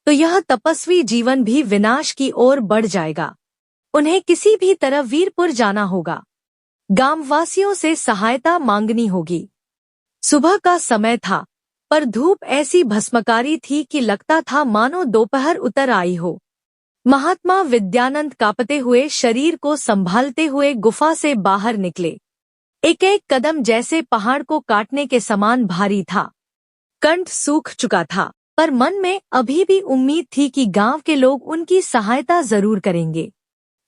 तो यह तपस्वी जीवन भी विनाश की ओर बढ़ जाएगा। उन्हें किसी भी तरह वीरपुर जाना होगा। गांववासियों से सहायता मांगनी होगी। सुबह का समय था, पर धूप ऐसी भस्मकारी थी कि लगता था मानो दोपहर उतर आई हो। महात्मा विद्यानंद कांपते हुए शरीर को संभालते हुए गुफा से बाहर निकले। एक एक कदम जैसे पहाड़ को काटने के समान भारी था। कंठ सूख चुका था, पर मन में अभी भी उम्मीद थी कि गांव के लोग उनकी सहायता जरूर करेंगे।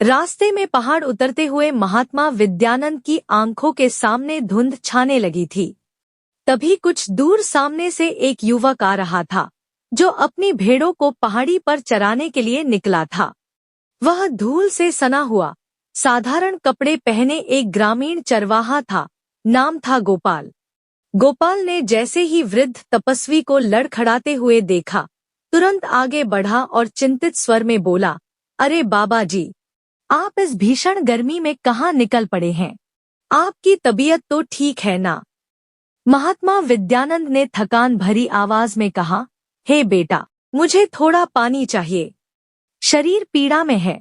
रास्ते में पहाड़ उतरते हुए महात्मा विद्यानंद की आंखों के सामने धुंध छाने लगी थी। तभी कुछ दूर सामने से एक युवक आ रहा था, जो अपनी भेड़ों को पहाड़ी पर चराने के लिए निकला था। वह धूल से सना हुआ, साधारण कपड़े पहने एक ग्रामीण चरवाहा था। नाम था गोपाल। गोपाल ने जैसे ही वृद्ध तपस्वी को लड़खड़ाते हुए देखा, तुरंत आगे बढ़ा और चिंतित स्वर में बोला, अरे बाबा जी, आप इस भीषण गर्मी में कहाँ निकल पड़े हैं? आपकी तबीयत तो ठीक है ना? महात्मा विद्यानंद ने थकान भरी आवाज में कहा, हे बेटा, मुझे थोड़ा पानी चाहिए। शरीर पीड़ा में है।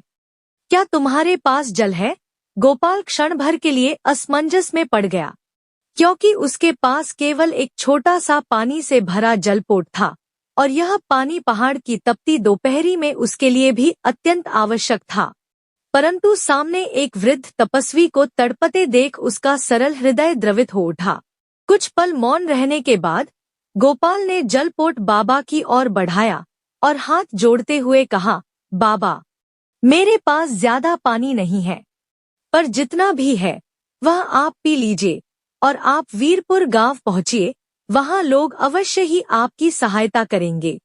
क्या तुम्हारे पास जल है? गोपाल क्षण भर के लिए असमंजस में पड़ गया, क्योंकि उसके पास केवल एक छोटा सा पानी से भरा जलपोट था, और यह पानी पहाड़ की तपती दोपहरी में उसके लिए भी अत्यंत आवश्यक था। परंतु सामने एक वृद्ध तपस्वी को तड़पते देख उसका सरल हृदय द्रवित हो उठा। कुछ पल मौन रहने के बाद गोपाल ने जलपोट बाबा की ओर बढ़ाया और हाथ जोड़ते हुए कहा, बाबा, मेरे पास ज्यादा पानी नहीं है, पर जितना भी है वह आप पी लीजिए और आप वीरपुर गांव पहुंचिए। वहां लोग अवश्य ही आपकी सहायता करेंगे।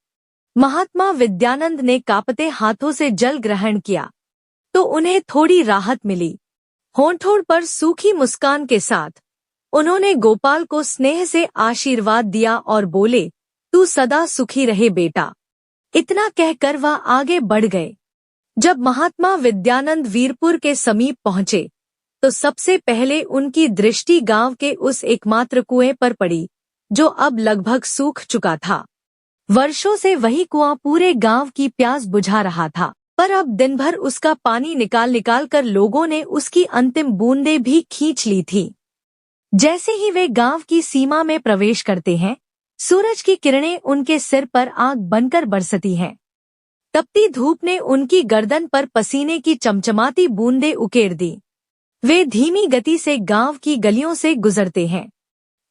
महात्मा विद्यानंद ने कांपते हाथों से जल ग्रहण किया तो उन्हें थोड़ी राहत मिली। होंठों पर सूखी मुस्कान के साथ उन्होंने गोपाल को स्नेह से आशीर्वाद दिया और बोले, तू सदा सुखी रहे बेटा। इतना कहकर वह आगे बढ़ गए। जब महात्मा विद्यानंद वीरपुर के समीप पहुंचे, तो सबसे पहले उनकी दृष्टि गांव के उस एकमात्र कुएं पर पड़ी, जो अब लगभग सूख चुका था। वर्षों से वही कुआं पूरे गांव की प्यास बुझा रहा था, पर अब दिन भर उसका पानी निकाल निकाल कर लोगों ने उसकी अंतिम बूंदें भी खींच ली थी। जैसे ही वे गांव की सीमा में प्रवेश करते हैं, सूरज की किरणें उनके सिर पर आग बनकर बरसती हैं। तपती धूप ने उनकी गर्दन पर पसीने की चमचमाती बूंदें उकेर दी। वे धीमी गति से गांव की गलियों से गुजरते हैं।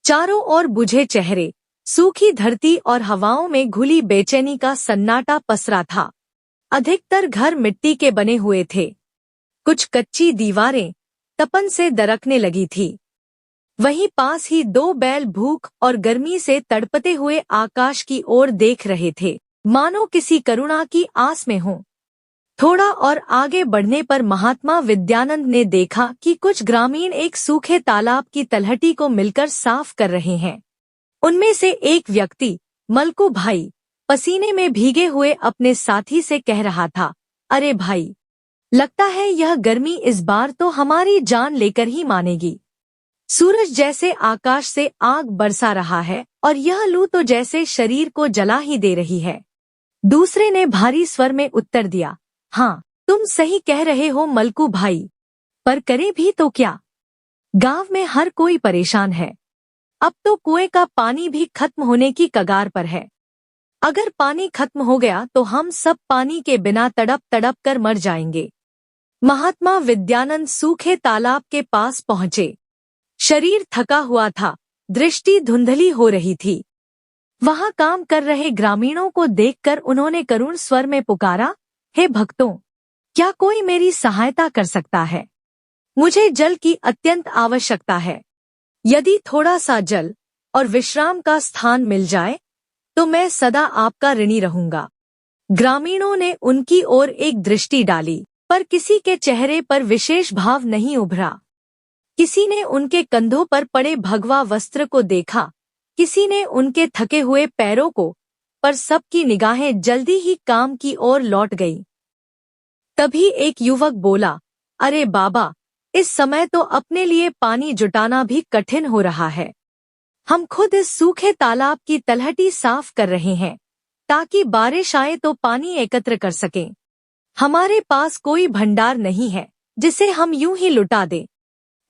चारों ओर बुझे चेहरे, सूखी धरती और हवाओं में घुली बेचैनी का सन्नाटा पसरा था। अधिकतर घर मिट्टी के बने हुए थे। कुछ कच्ची दीवारें तपन से दरकने लगी थी। वहीं पास ही दो बैल भूख और गर्मी से तड़पते हुए आकाश की ओर देख रहे थे। मानो किसी करुणा की आस में हो। थोड़ा और आगे बढ़ने पर महात्मा विद्यानंद ने देखा कि कुछ ग्रामीण एक सूखे तालाब की तलहटी को मिलकर साफ कर रहे हैं। उनमें से एक व्यक्ति, मलकू भाई, पसीने में भीगे हुए अपने साथी से कह रहा था, अरे भाई, लगता है यह गर्मी इस बार तो हमारी जान लेकर ही मानेगी। सूरज जैसे आकाश से आग बरसा रहा है और यह लू तो जैसे शरीर को जला ही दे रही है। दूसरे ने भारी स्वर में उत्तर दिया, हाँ, तुम सही कह रहे हो मलकू भाई, पर करे भी तो क्या? गांव में हर कोई परेशान है। अब तो कुएं का पानी भी खत्म होने की कगार पर है। अगर पानी खत्म हो गया तो हम सब पानी के बिना तड़प तड़प कर मर जाएंगे। महात्मा विद्यानंद सूखे तालाब के पास पहुंचे। शरीर थका हुआ था, दृष्टि धुंधली हो रही थी। वहां काम कर रहे ग्रामीणों को देखकर उन्होंने करुण स्वर में पुकारा, हे भक्तों, क्या कोई मेरी सहायता कर सकता है? मुझे जल की अत्यंत आवश्यकता है। यदि थोड़ा सा जल और विश्राम का स्थान मिल जाए तो मैं सदा आपका ऋणी रहूंगा। ग्रामीणों ने उनकी ओर एक दृष्टि डाली, पर किसी के चेहरे पर विशेष भाव नहीं उभरा। किसी ने उनके कंधों पर पड़े भगवा वस्त्र को देखा, किसी ने उनके थके हुए पैरों को, पर सबकी निगाहें जल्दी ही काम की ओर लौट गईं। तभी एक युवक बोला, अरे बाबा, इस समय तो अपने लिए पानी जुटाना भी कठिन हो रहा है। हम खुद इस सूखे तालाब की तलहटी साफ कर रहे हैं ताकि बारिश आए तो पानी एकत्र कर सकें। हमारे पास कोई भंडार नहीं है जिसे हम यूं ही लुटा दें।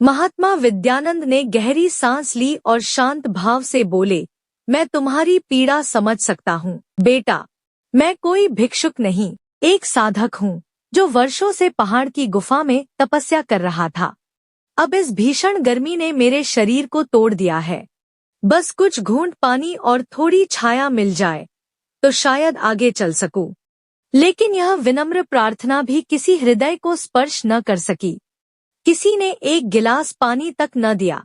महात्मा विद्यानंद ने गहरी सांस ली और शांत भाव से बोले, मैं तुम्हारी पीड़ा समझ सकता हूँ बेटा। मैं कोई भिक्षुक नहीं, एक साधक हूँ जो वर्षों से पहाड़ की गुफा में तपस्या कर रहा था। अब इस भीषण गर्मी ने मेरे शरीर को तोड़ दिया है। बस कुछ घूंट पानी और थोड़ी छाया मिल जाए तो शायद आगे चल सकूं। लेकिन यह विनम्र प्रार्थना भी किसी हृदय को स्पर्श न कर सकी। किसी ने एक गिलास पानी तक न दिया।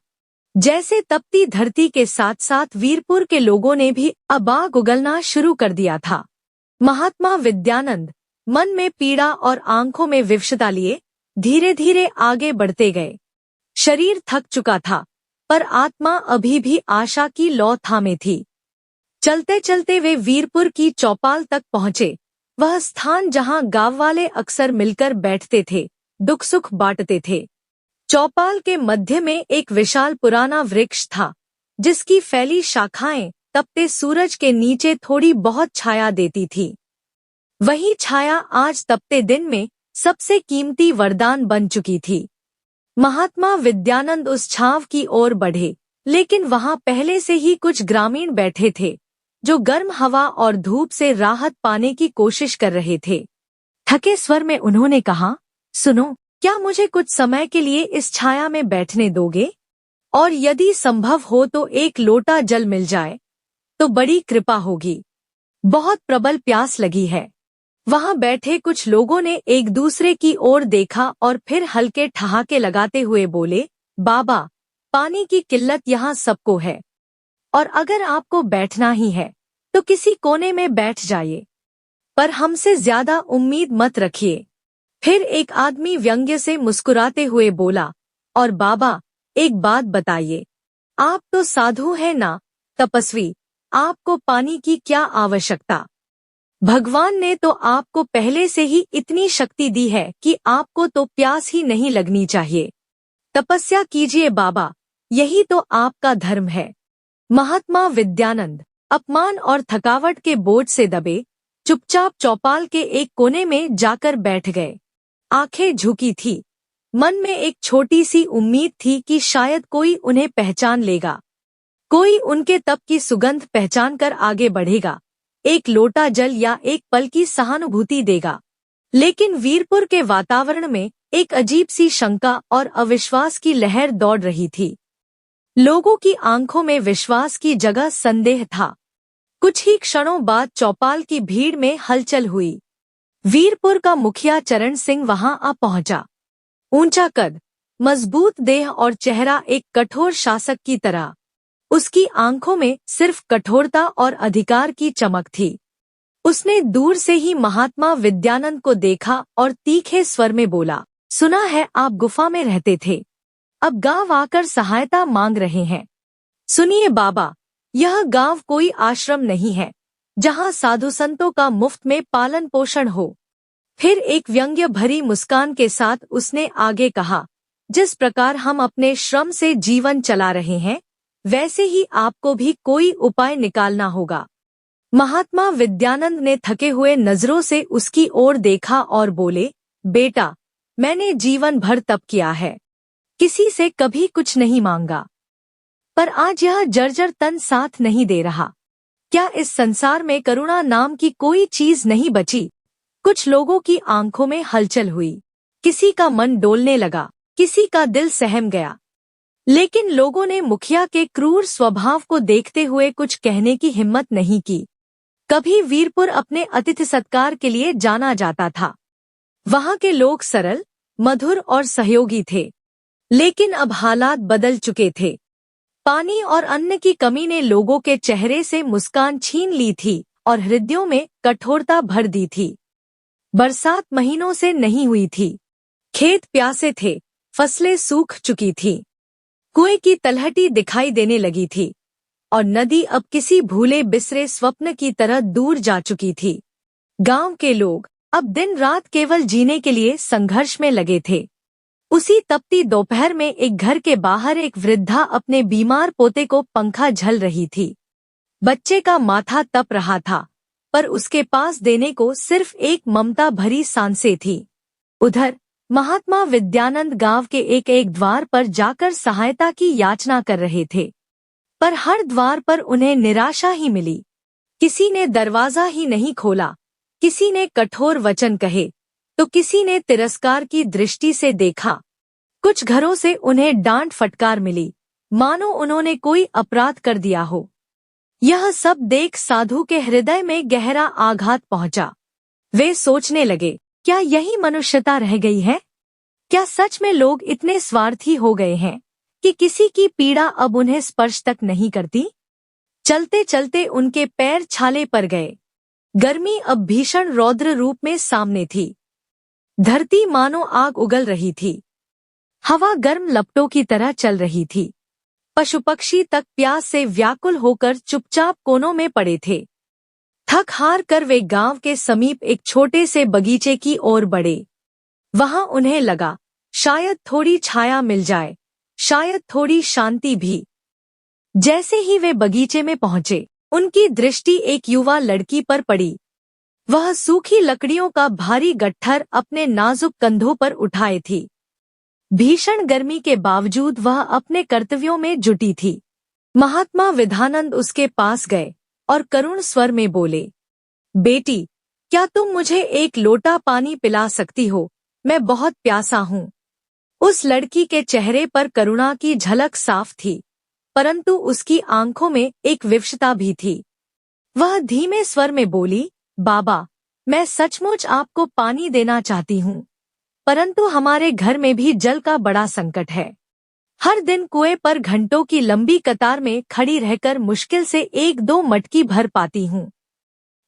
जैसे तपती धरती के साथ साथ वीरपुर के लोगों ने भी अब आग उगलना शुरू कर दिया था। महात्मा विद्यानंद मन में पीड़ा और आंखों में विवशता लिए धीरे धीरे आगे बढ़ते गए। शरीर थक चुका था, पर आत्मा अभी भी आशा की लौ थामे थी। चलते चलते वे वीरपुर की चौपाल तक पहुंचे, वह स्थान जहां गांव वाले अक्सर मिलकर बैठते थे, दुख सुख बांटते थे। चौपाल के मध्य में एक विशाल पुराना वृक्ष था, जिसकी फैली शाखाएं तपते सूरज के नीचे थोड़ी बहुत छाया देती थी। वही छाया आज तपते दिन में सबसे कीमती वरदान बन चुकी थी। महात्मा विद्यानंद उस छांव की ओर बढ़े, लेकिन वहां पहले से ही कुछ ग्रामीण बैठे थे जो गर्म हवा और धूप से राहत पाने की कोशिश कर रहे थे। थके स्वर में उन्होंने कहा, सुनो, क्या मुझे कुछ समय के लिए इस छाया में बैठने दोगे? और यदि संभव हो तो एक लोटा जल मिल जाए तो बड़ी कृपा होगी। बहुत प्रबल प्यास लगी है। वहां बैठे कुछ लोगों ने एक दूसरे की ओर देखा और फिर हल्के ठहाके लगाते हुए बोले, बाबा, पानी की किल्लत यहाँ सबको है, और अगर आपको बैठना ही है तो किसी कोने में बैठ जाइए, पर हमसे ज्यादा उम्मीद मत रखिए। फिर एक आदमी व्यंग्य से मुस्कुराते हुए बोला, और बाबा, एक बात बताइए, आप तो साधु हैं ना, तपस्वी, आपको पानी की क्या आवश्यकता? भगवान ने तो आपको पहले से ही इतनी शक्ति दी है कि आपको तो प्यास ही नहीं लगनी चाहिए। तपस्या कीजिए बाबा, यही तो आपका धर्म है। महात्मा विद्यानंद अपमान और थकावट के बोझ से दबे चुपचाप चौपाल के एक कोने में जाकर बैठ गए। आंखें झुकी थी। मन में एक छोटी सी उम्मीद थी कि शायद कोई उन्हें पहचान लेगा, कोई उनके तप की सुगंध पहचान कर आगे बढ़ेगा, एक लोटा जल या एक पल की सहानुभूति देगा। लेकिन वीरपुर के वातावरण में एक अजीब सी शंका और अविश्वास की लहर दौड़ रही थी। लोगों की आंखों में विश्वास की जगह संदेह था। कुछ ही क्षणों बाद चौपाल की भीड़ में हलचल हुई। वीरपुर का मुखिया चरण सिंह वहां आ पहुंचा। ऊंचा कद, मजबूत देह और चेहरा एक कठोर शासक की तरह। उसकी आंखों में सिर्फ कठोरता और अधिकार की चमक थी। उसने दूर से ही महात्मा विद्यानंद को देखा और तीखे स्वर में बोला, सुना है आप गुफा में रहते थे, अब गांव आकर सहायता मांग रहे हैं। सुनिए बाबा, यह गांव कोई आश्रम नहीं है जहां साधु संतों का मुफ्त में पालन पोषण हो। फिर एक व्यंग्य भरी मुस्कान के साथ उसने आगे कहा, जिस प्रकार हम अपने श्रम से जीवन चला रहे हैं, वैसे ही आपको भी कोई उपाय निकालना होगा। महात्मा विद्यानंद ने थके हुए नजरों से उसकी ओर देखा और बोले, बेटा, मैंने जीवन भर तप किया है, किसी से कभी कुछ नहीं मांगा, पर आज यह जर्जर तन साथ नहीं दे रहा। क्या इस संसार में करुणा नाम की कोई चीज नहीं बची? कुछ लोगों की आंखों में हलचल हुई, किसी का मन डोलने लगा, किसी का दिल सहम गया। लेकिन लोगों ने मुखिया के क्रूर स्वभाव को देखते हुए कुछ कहने की हिम्मत नहीं की। कभी वीरपुर अपने अतिथि सत्कार के लिए जाना जाता था। वहां के लोग सरल, मधुर और सहयोगी थे, लेकिन अब हालात बदल चुके थे। पानी और अन्न की कमी ने लोगों के चेहरे से मुस्कान छीन ली थी और हृदयों में कठोरता भर दी थी। बरसात महीनों से नहीं हुई थी, खेत प्यासे थे, फसलें सूख चुकी थीं, कुएं की तलहटी दिखाई देने लगी थी और नदी अब किसी भूले बिसरे स्वप्न की तरह दूर जा चुकी थी। गांव के लोग अब दिन रात केवल जीने के लिए संघर्ष में लगे थे। उसी तपती दोपहर में एक घर के बाहर एक वृद्धा अपने बीमार पोते को पंखा झल रही थी। बच्चे का माथा तप रहा था, पर उसके पास देने को सिर्फ एक ममता भरी सांसें थी। उधर महात्मा विद्यानंद गांव के एक एक द्वार पर जाकर सहायता की याचना कर रहे थे, पर हर द्वार पर उन्हें निराशा ही मिली। किसी ने दरवाजा ही नहीं खोला, किसी ने कठोर वचन कहे, तो किसी ने तिरस्कार की दृष्टि से देखा। कुछ घरों से उन्हें डांट फटकार मिली, मानो उन्होंने कोई अपराध कर दिया हो। यह सब देख साधु के हृदय में गहरा आघात पहुंचा। वे सोचने लगे, क्या यही मनुष्यता रह गई है? क्या सच में लोग इतने स्वार्थी हो गए हैं कि किसी की पीड़ा अब उन्हें स्पर्श तक नहीं करती? चलते चलते उनके पैर छाले पर गए। गर्मी अब भीषण रौद्र रूप में सामने थी। धरती मानो आग उगल रही थी। हवा गर्म लपटों की तरह चल रही थी। पशु पक्षी तक प्यास से व्याकुल होकर चुपचाप कोनों में पड़े थे। थक हार कर वे गांव के समीप एक छोटे से बगीचे की ओर बढ़े। वहां उन्हें लगा, शायद थोड़ी छाया मिल जाए, शायद थोड़ी शांति भी। जैसे ही वे बगीचे में पहुंचे, उनकी दृष्टि एक युवा लड़की पर पड़ी। वह सूखी लकड़ियों का भारी गट्ठर अपने नाजुक कंधों पर उठाए थी। भीषण गर्मी के बावजूद वह अपने कर्तव्यों में जुटी थी। महात्मा विद्यानंद उसके पास गए और करुण स्वर में बोले, बेटी, क्या तुम मुझे एक लोटा पानी पिला सकती हो? मैं बहुत प्यासा हूँ। उस लड़की के चेहरे पर करुणा की झलक साफ थी, परंतु उसकी आंखों में एक विवशता भी थी। वह धीमे स्वर में बोली, बाबा, मैं सचमुच आपको पानी देना चाहती हूँ, परंतु हमारे घर में भी जल का बड़ा संकट है। हर दिन कुएं पर घंटों की लंबी कतार में खड़ी रहकर मुश्किल से एक दो मटकी भर पाती हूँ।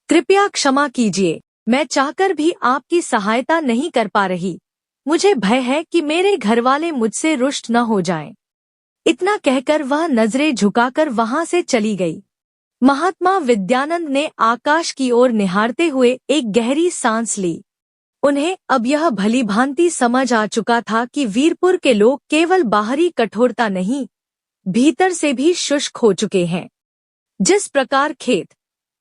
कृपया क्षमा कीजिए, मैं चाहकर भी आपकी सहायता नहीं कर पा रही। मुझे भय है कि मेरे घरवाले मुझसे रुष्ट न हो जाएं। इतना कहकर वह नजरें झुकाकर वहां से चली गई। महात्मा विद्यानंद ने आकाश की ओर निहारते हुए एक गहरी सांस ली। उन्हें अब यह भलीभांति समझ आ चुका था कि वीरपुर के लोग केवल बाहरी कठोरता नहीं, भीतर से भी शुष्क हो चुके हैं। जिस प्रकार खेत,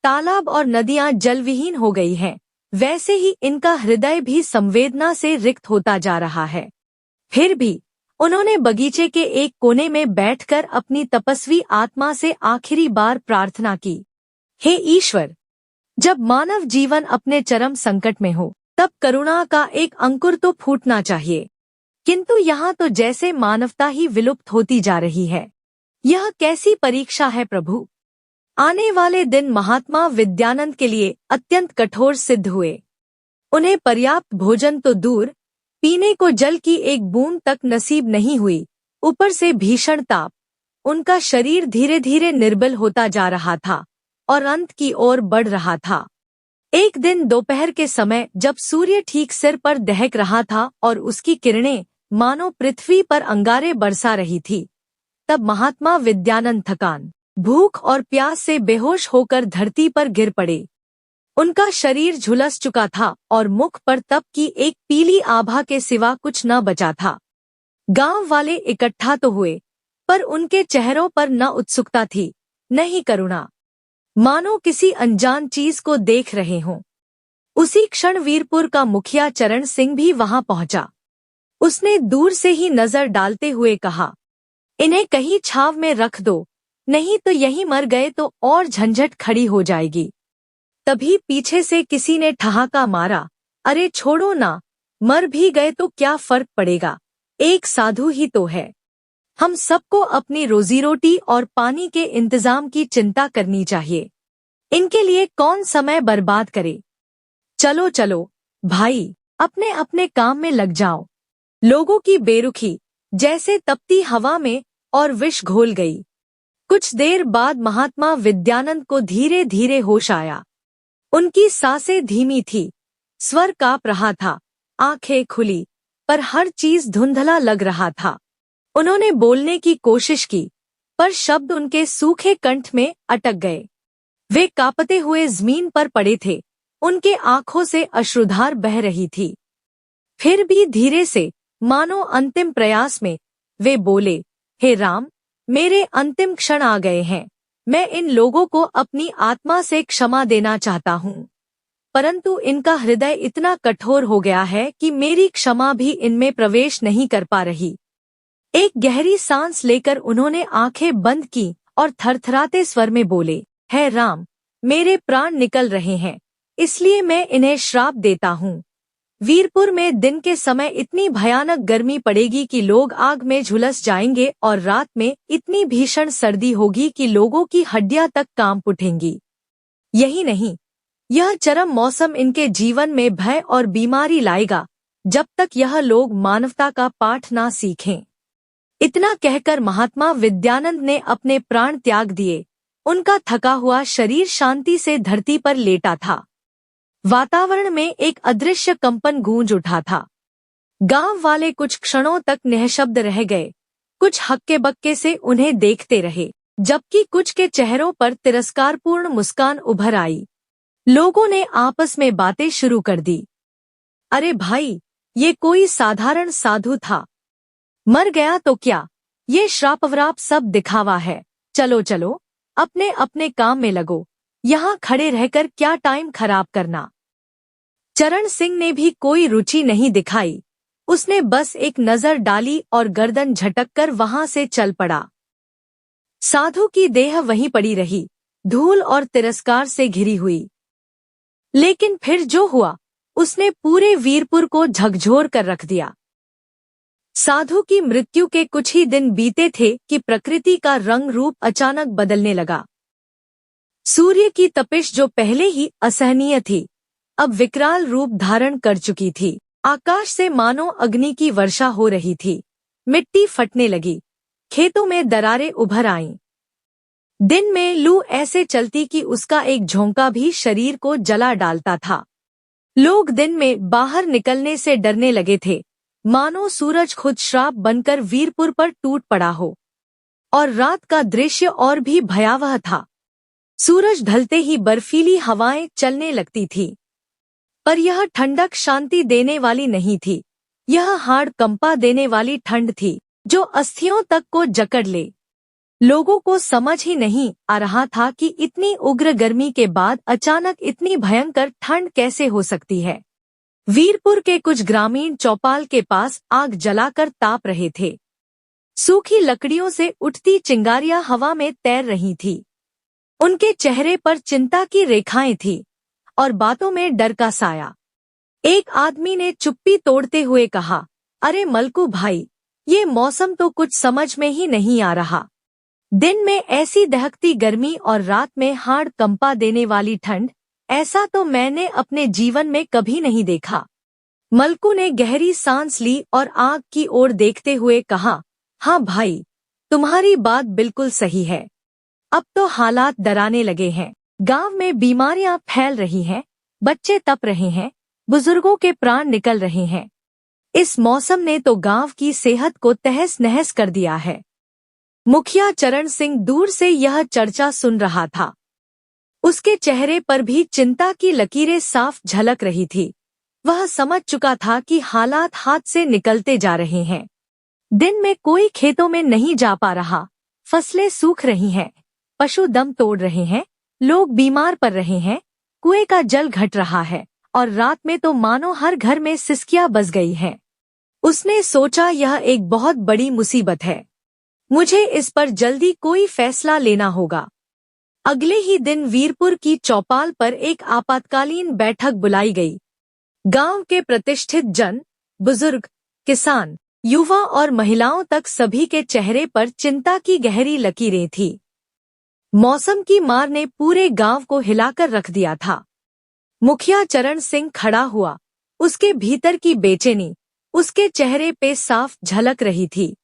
तालाब और नदियां जलविहीन हो गई हैं, वैसे ही इनका हृदय भी संवेदना से रिक्त होता जा रहा है। फिर भी उन्होंने बगीचे के एक कोने में बैठकर अपनी तपस्वी आत्मा से आखिरी बार प्रार्थना की, हे ईश्वर, जब मानव जीवन अपने चरम संकट में हो, तब करुणा का एक अंकुर तो फूटना चाहिए, किंतु यहाँ तो जैसे मानवता ही विलुप्त होती जा रही है। यह कैसी परीक्षा है प्रभु? आने वाले दिन महात्मा विद्यानंद के लिए अत्यंत कठोर सिद्ध हुए। उन्हें पर्याप्त भोजन तो दूर, पीने को जल की एक बूंद तक नसीब नहीं हुई, ऊपर से भीषण ताप। उनका शरीर धीरे धीरे निर्बल होता जा रहा था और अंत की ओर बढ़ रहा था। एक दिन दोपहर के समय जब सूर्य ठीक सिर पर दहक रहा था और उसकी किरणें मानो पृथ्वी पर अंगारे बरसा रही थी, तब महात्मा विद्यानंद थकान, भूख और प्यास से बेहोश होकर धरती पर गिर पड़े। उनका शरीर झुलस चुका था और मुख पर तप की एक पीली आभा के सिवा कुछ न बचा था। गांव वाले इकट्ठा तो हुए, पर उनके चेहरों पर न उत्सुकता थी, न ही करुणा, मानो किसी अनजान चीज को देख रहे हों। उसी क्षण वीरपुर का मुखिया चरण सिंह भी वहां पहुंचा। उसने दूर से ही नजर डालते हुए कहा, इन्हें कहीं छाव में रख दो, नहीं तो यहीं मर गए तो और झंझट खड़ी हो जाएगी। तभी पीछे से किसी ने ठहाका मारा, अरे छोड़ो ना, मर भी गए तो क्या फर्क पड़ेगा, एक साधु ही तो है। हम सबको अपनी रोजी रोटी और पानी के इंतजाम की चिंता करनी चाहिए, इनके लिए कौन समय बर्बाद करे। चलो चलो भाई, अपने अपने काम में लग जाओ। लोगों की बेरुखी जैसे तपती हवा में और विष घोल गई। कुछ देर बाद महात्मा विद्यानंद को धीरे धीरे होश आया। उनकी सांसें धीमी थी, स्वर कांप रहा था, आंखें खुली, पर हर चीज धुंधला लग रहा था। उन्होंने बोलने की कोशिश की, पर शब्द उनके सूखे कंठ में अटक गए। वे कांपते हुए जमीन पर पड़े थे, उनके आंखों से अश्रुधार बह रही थी। फिर भी धीरे से, मानो अंतिम प्रयास में, वे बोले, हे राम, मेरे अंतिम क्षण आ गए हैं। मैं इन लोगों को अपनी आत्मा से क्षमा देना चाहता हूँ, परंतु इनका हृदय इतना कठोर हो गया है कि मेरी क्षमा भी इनमें प्रवेश नहीं कर पा रही। एक गहरी सांस लेकर उन्होंने आंखें बंद की और थरथराते स्वर में बोले, हे राम, मेरे प्राण निकल रहे हैं, इसलिए मैं इन्हें श्राप देता हूँ। वीरपुर में दिन के समय इतनी भयानक गर्मी पड़ेगी कि लोग आग में झुलस जाएंगे और रात में इतनी भीषण सर्दी होगी कि लोगों की हड्डियां तक कांप उठेंगी। यही नहीं, यह चरम मौसम इनके जीवन में भय और बीमारी लाएगा, जब तक यह लोग मानवता का पाठ ना सीखें। इतना कहकर महात्मा विद्यानंद ने अपने प्राण त्याग दिए। उनका थका हुआ शरीर शांति से धरती पर लेटा था। वातावरण में एक अदृश्य कंपन गूंज उठा था। गांव वाले कुछ क्षणों तक निःशब्द रह गए, कुछ हक्के बक्के से उन्हें देखते रहे, जबकि कुछ के चेहरों पर तिरस्कारपूर्ण मुस्कान उभर आई। लोगों ने आपस में बातें शुरू कर दी, अरे भाई, ये कोई साधारण साधु था, मर गया तो क्या, ये श्रापवराप सब दिखावा है। चलो चलो, अपने अपने काम में लगो, यहाँ खड़े रहकर क्या टाइम खराब करना। चरण सिंह ने भी कोई रुचि नहीं दिखाई, उसने बस एक नजर डाली और गर्दन झटककर वहां से चल पड़ा। साधु की देह वहीं पड़ी रही, धूल और तिरस्कार से घिरी हुई। लेकिन फिर जो हुआ, उसने पूरे वीरपुर को झकझोर कर रख दिया। साधु की मृत्यु के कुछ ही दिन बीते थे कि प्रकृति का रंग रूप अचानक बदलने लगा। सूर्य की तपिश जो पहले ही असहनीय थी, अब विकराल रूप धारण कर चुकी थी। आकाश से मानो अग्नि की वर्षा हो रही थी। मिट्टी फटने लगी, खेतों में दरारें उभर आईं। दिन में लू ऐसे चलती कि उसका एक झोंका भी शरीर को जला डालता था। लोग दिन में बाहर निकलने से डरने लगे थे, मानो सूरज खुद श्राप बनकर वीरपुर पर टूट पड़ा हो। और रात का दृश्य और भी भयावह था। सूरज ढलते ही बर्फीली हवाएं चलने लगती थी, पर यह ठंडक शांति देने वाली नहीं थी। यह हाड़ कंपा देने वाली ठंड थी, जो अस्थियों तक को जकड़ ले। लोगों को समझ ही नहीं आ रहा था कि इतनी उग्र गर्मी के बाद अचानक इतनी भयंकर ठंड कैसे हो सकती है। वीरपुर के कुछ ग्रामीण चौपाल के पास आग जलाकर ताप रहे थे। सूखी लकड़ियों से उठती चिंगारियां हवा में तैर रही थी। उनके चेहरे पर चिंता की रेखाएं थीं और बातों में डर का साया। एक आदमी ने चुप्पी तोड़ते हुए कहा, अरे मलकू भाई, ये मौसम तो कुछ समझ में ही नहीं आ रहा। दिन में ऐसी दहकती गर्मी और रात में हाड़ कंपा देने वाली ठंड, ऐसा तो मैंने अपने जीवन में कभी नहीं देखा। मलकू ने गहरी सांस ली और आग की ओर देखते हुए कहा, हाँ भाई, तुम्हारी बात बिल्कुल सही है। अब तो हालात डराने लगे हैं। गांव में बीमारियां फैल रही हैं, बच्चे तप रहे हैं, बुजुर्गों के प्राण निकल रहे हैं। इस मौसम ने तो गांव की सेहत को तहस नहस कर दिया है। मुखिया चरण सिंह दूर से यह चर्चा सुन रहा था। उसके चेहरे पर भी चिंता की लकीरें साफ झलक रही थी। वह समझ चुका था कि हालात हाथ से निकलते जा रहे हैं। दिन में कोई खेतों में नहीं जा पा रहा, फसलें सूख रही हैं, पशु दम तोड़ रहे हैं, लोग बीमार पड़ रहे हैं, कुएं का जल घट रहा है और रात में तो मानो हर घर में सिसकियां बज गई हैं। उसने सोचा यह एक बहुत बड़ी मुसीबत है। मुझे इस पर जल्दी कोई फैसला लेना होगा। अगले ही दिन वीरपुर की चौपाल पर एक आपातकालीन बैठक बुलाई गई। गांव के प्रतिष्ठित जन, बुजुर्ग, किसान, युवा और महिलाओं तक सभी के चेहरे पर चिंता की गहरी लकीरें थी। मौसम की मार ने पूरे गांव को हिलाकर रख दिया था। मुखिया चरण सिंह खड़ा हुआ। उसके भीतर की बेचैनी उसके चेहरे पे साफ झलक रही थी।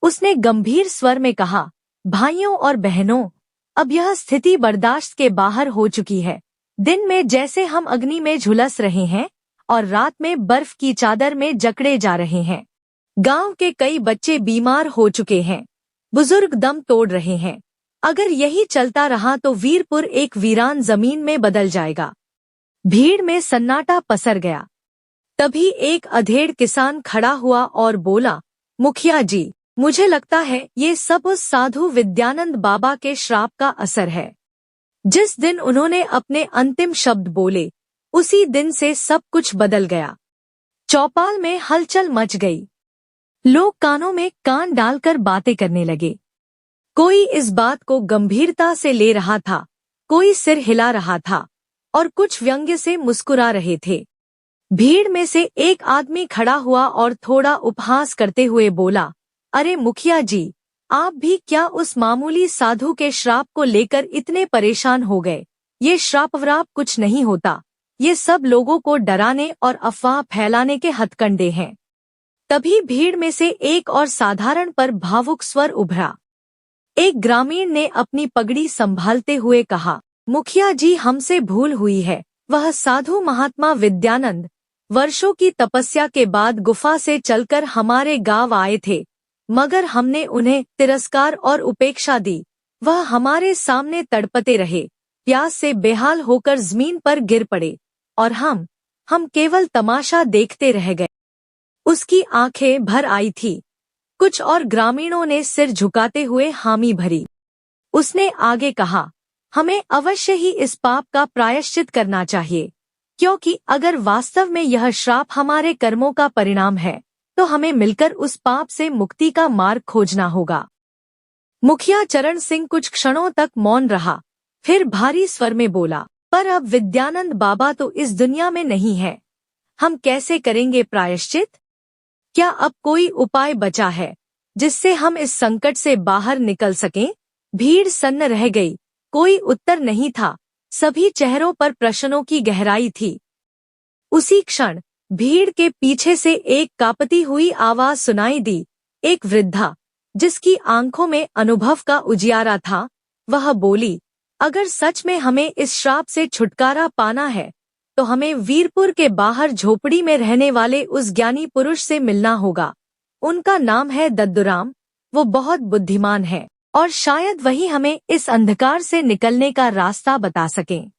उसने गंभीर स्वर में कहा, भाइयों और बहनों, अब यह स्थिति बर्दाश्त के बाहर हो चुकी है। दिन में जैसे हम अग्नि में झुलस रहे हैं और रात में बर्फ की चादर में जकड़े जा रहे हैं। गांव के कई बच्चे बीमार हो चुके हैं, बुजुर्ग दम तोड़ रहे हैं। अगर यही चलता रहा तो वीरपुर एक वीरान जमीन में बदल जाएगा। भीड़ में सन्नाटा पसर गया। तभी एक अधेड़ किसान खड़ा हुआ और बोला, मुखिया जी, मुझे लगता है ये सब उस साधु विद्यानंद बाबा के श्राप का असर है। जिस दिन उन्होंने अपने अंतिम शब्द बोले, उसी दिन से सब कुछ बदल गया। चौपाल में हलचल मच गई। लोग कानों में कान डालकर बातें करने लगे। कोई इस बात को गंभीरता से ले रहा था, कोई सिर हिला रहा था और कुछ व्यंग्य से मुस्कुरा रहे थे। भीड़ में से एक आदमी खड़ा हुआ और थोड़ा उपहास करते हुए बोला, अरे मुखिया जी, आप भी क्या उस मामूली साधु के श्राप को लेकर इतने परेशान हो गए? ये श्राप व्राप कुछ नहीं होता, ये सब लोगों को डराने और अफवाह फैलाने के हथकंडे हैं। तभी भीड़ में से एक और साधारण पर भावुक स्वर उभरा। एक ग्रामीण ने अपनी पगड़ी संभालते हुए कहा, मुखिया जी, हमसे भूल हुई है। वह साधु महात्मा विद्यानंद वर्षों की तपस्या के बाद गुफा से चलकर हमारे गांव आए थे, मगर हमने उन्हें तिरस्कार और उपेक्षा दी। वह हमारे सामने तड़पते रहे, प्यास से बेहाल होकर जमीन पर गिर पड़े और हम केवल तमाशा देखते रह गए। उसकी आंखें भर आई थी। कुछ और ग्रामीणों ने सिर झुकाते हुए हामी भरी। उसने आगे कहा, हमें अवश्य ही इस पाप का प्रायश्चित करना चाहिए, क्योंकि अगर वास्तव में यह श्राप हमारे कर्मों का परिणाम है तो हमें मिलकर उस पाप से मुक्ति का मार्ग खोजना होगा। मुखिया चरण सिंह कुछ क्षणों तक मौन रहा, फिर भारी स्वर में बोला, पर अब विद्यानंद बाबा तो इस दुनिया में नहीं है। हम कैसे करेंगे प्रायश्चित? क्या अब कोई उपाय बचा है जिससे हम इस संकट से बाहर निकल सकें? भीड़ सन्न रह गई। कोई उत्तर नहीं था। सभी चेहरों पर प्रश्नों की गहराई थी। उसी क्षण भीड़ के पीछे से एक कांपती हुई आवाज सुनाई दी। एक वृद्धा, जिसकी आंखों में अनुभव का उजियारा था, वह बोली, अगर सच में हमें इस श्राप से छुटकारा पाना है तो हमें वीरपुर के बाहर झोपड़ी में रहने वाले उस ज्ञानी पुरुष से मिलना होगा। उनका नाम है दद्दूराम। वो बहुत बुद्धिमान है और शायद वही हमें इस अंधकार से निकलने का रास्ता बता सकें।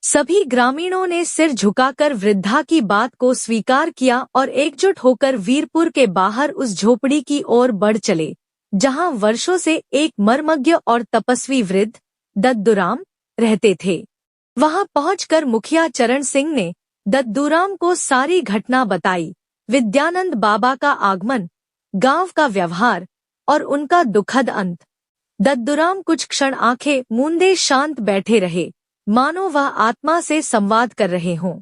सभी ग्रामीणों ने सिर झुकाकर वृद्धा की बात को स्वीकार किया और एकजुट होकर वीरपुर के बाहर उस झोपड़ी की ओर बढ़ चले, जहां वर्षों से एक मर्मज्ञ और तपस्वी वृद्ध दद्दूराम रहते थे। वहां पहुंचकर मुखिया चरण सिंह ने दद्दूराम को सारी घटना बताई, विद्यानंद बाबा का आगमन, गांव का व्यवहार और उनका दुखद अंत। दद्दूराम कुछ क्षण आंखें मूंदे शांत बैठे रहे, मानो वह आत्मा से संवाद कर रहे हों।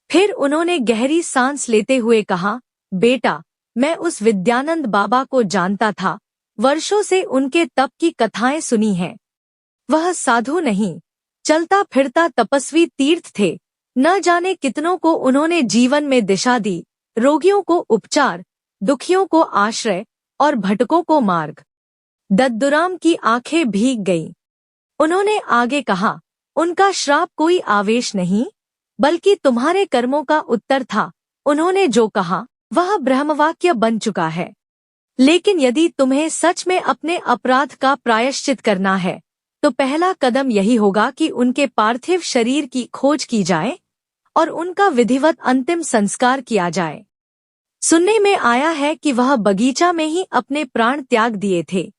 फिर उन्होंने गहरी सांस लेते हुए कहा, बेटा, मैं उस विद्यानंद बाबा को जानता था। वर्षों से उनके तप की कथाएं सुनी हैं। वह साधु नहीं, चलता फिरता तपस्वी तीर्थ थे। न जाने कितनों को उन्होंने जीवन में दिशा दी, रोगियों को उपचार, दुखियों को आश्रय और भटकों को मार्ग। दद्दूराम की आंखें भीग गईं। उन्होंने आगे कहा, उनका श्राप कोई आवेश नहीं, बल्कि तुम्हारे कर्मों का उत्तर था। उन्होंने जो कहा वह ब्रह्मवाक्य बन चुका है। लेकिन यदि तुम्हें सच में अपने अपराध का प्रायश्चित करना है तो पहला कदम यही होगा कि उनके पार्थिव शरीर की खोज की जाए और उनका विधिवत अंतिम संस्कार किया जाए। सुनने में आया है कि वह बगीचा में ही अपने प्राण त्याग दिए थे।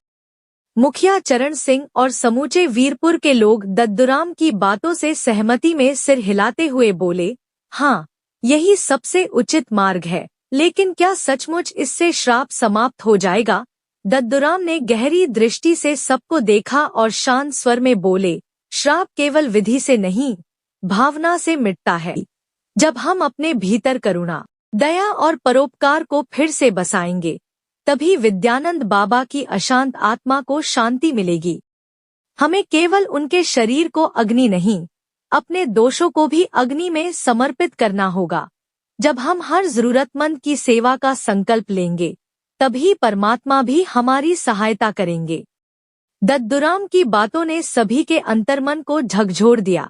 मुखिया चरण सिंह और समूचे वीरपुर के लोग दद्दूराम की बातों से सहमति में सिर हिलाते हुए बोले, हाँ, यही सबसे उचित मार्ग है। लेकिन क्या सचमुच इससे श्राप समाप्त हो जाएगा? दद्दूराम ने गहरी दृष्टि से सबको देखा और शांत स्वर में बोले, श्राप केवल विधि से नहीं, भावना से मिटता है। जब हम अपने भीतर करुणा, दया और परोपकार को फिर से बसाएंगे, तभी विद्यानंद बाबा की अशांत आत्मा को शांति मिलेगी। हमें केवल उनके शरीर को अग्नि नहीं, अपने दोषों को भी अग्नि में समर्पित करना होगा। जब हम हर जरूरतमंद की सेवा का संकल्प लेंगे, तभी परमात्मा भी हमारी सहायता करेंगे। दद्दूराम की बातों ने सभी के अंतर्मन को झकझोर दिया।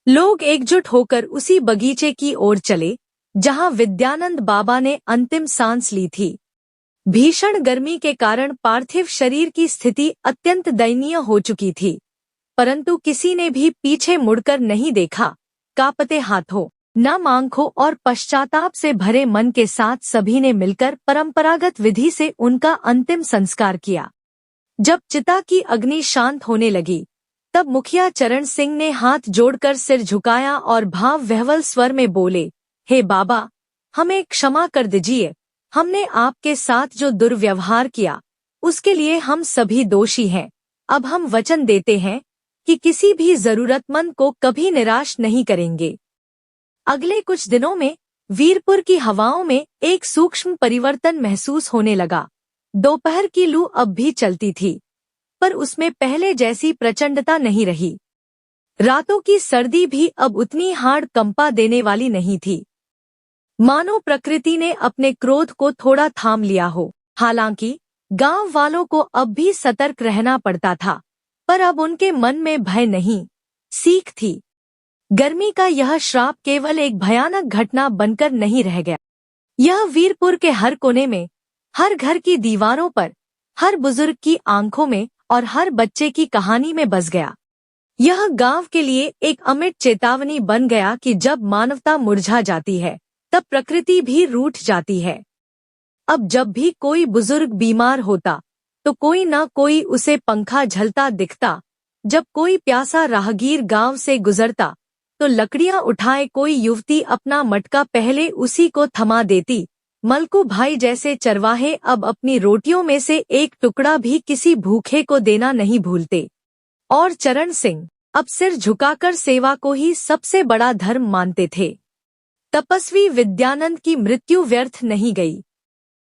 लोग एकजुट होकर उसी बगीचे की ओर चले जहां विद्यानंद बाबा ने अंतिम सांस ली थी। भीषण गर्मी के कारण पार्थिव शरीर की स्थिति अत्यंत दयनीय हो चुकी थी, परंतु किसी ने भी पीछे मुड़कर नहीं देखा। कांपते हाथों, नम आंखों और पश्चाताप से भरे मन के साथ सभी ने मिलकर परंपरागत विधि से उनका अंतिम संस्कार किया। जब चिता की अग्नि शांत होने लगी, तब मुखिया चरण सिंह ने हाथ जोड़कर सिर झुकाया और भाव विह्वल स्वर में बोले, हे बाबा, हमें क्षमा कर दीजिए। हमने आपके साथ जो दुर्व्यवहार किया, उसके लिए हम सभी दोषी हैं। अब हम वचन देते हैं कि किसी भी जरूरतमंद को कभी निराश नहीं करेंगे। अगले कुछ दिनों में वीरपुर की हवाओं में एक सूक्ष्म परिवर्तन महसूस होने लगा। दोपहर की लू अब भी चलती थी, पर उसमें पहले जैसी प्रचंडता नहीं रही। रातों की सर्दी भी अब उतनी हाड़ कंपा देने वाली नहीं थी, मानो प्रकृति ने अपने क्रोध को थोड़ा थाम लिया हो। हालांकि गांव वालों को अब भी सतर्क रहना पड़ता था, पर अब उनके मन में भय नहीं, सीख थी। गर्मी का यह श्राप केवल एक भयानक घटना बनकर नहीं रह गया। यह वीरपुर के हर कोने में, हर घर की दीवारों पर, हर बुजुर्ग की आंखों में और हर बच्चे की कहानी में बस गया। यह गांव के लिए एक अमिट चेतावनी बन गया कि जब मानवता मुरझा जाती है, तब प्रकृति भी रूठ जाती है। अब जब भी कोई बुजुर्ग बीमार होता, तो कोई न कोई उसे पंखा झलता दिखता। जब कोई प्यासा राहगीर गांव से गुजरता, तो लकड़ियां उठाए कोई युवती अपना मटका पहले उसी को थमा देती। मलकू भाई जैसे चरवाहे अब अपनी रोटियों में से एक टुकड़ा भी किसी भूखे को देना नहीं भूलते। और चरण सिंह अब सिर झुकाकर सेवा को ही सबसे बड़ा धर्म मानते थे। तपस्वी विद्यानंद की मृत्यु व्यर्थ नहीं गई।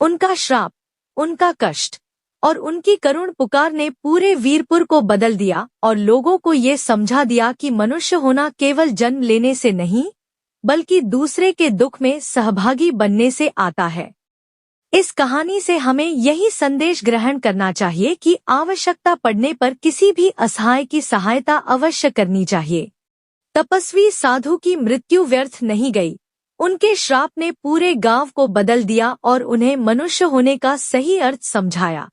उनका श्राप, उनका कष्ट और उनकी करुण पुकार ने पूरे वीरपुर को बदल दिया और लोगों को ये समझा दिया कि मनुष्य होना केवल जन्म लेने से नहीं, बल्कि दूसरे के दुख में सहभागी बनने से आता है। इस कहानी से हमें यही संदेश ग्रहण करना चाहिए कि आवश्यकता पड़ने पर किसी भी असहाय की सहायता अवश्य करनी चाहिए। तपस्वी साधु की मृत्यु व्यर्थ नहीं गई। उनके श्राप ने पूरे गांव को बदल दिया और उन्हें मनुष्य होने का सही अर्थ समझाया।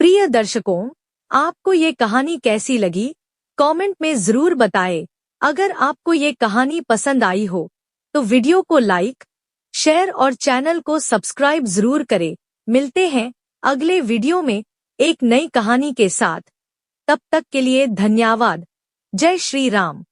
प्रिय दर्शकों, आपको ये कहानी कैसी लगी? कमेंट में जरूर बताएं। अगर आपको ये कहानी पसंद आई हो तो वीडियो को लाइक, शेयर और चैनल को सब्सक्राइब जरूर करें। मिलते हैं अगले वीडियो में एक नई कहानी के साथ। तब तक के लिए धन्यवाद। जय श्री राम।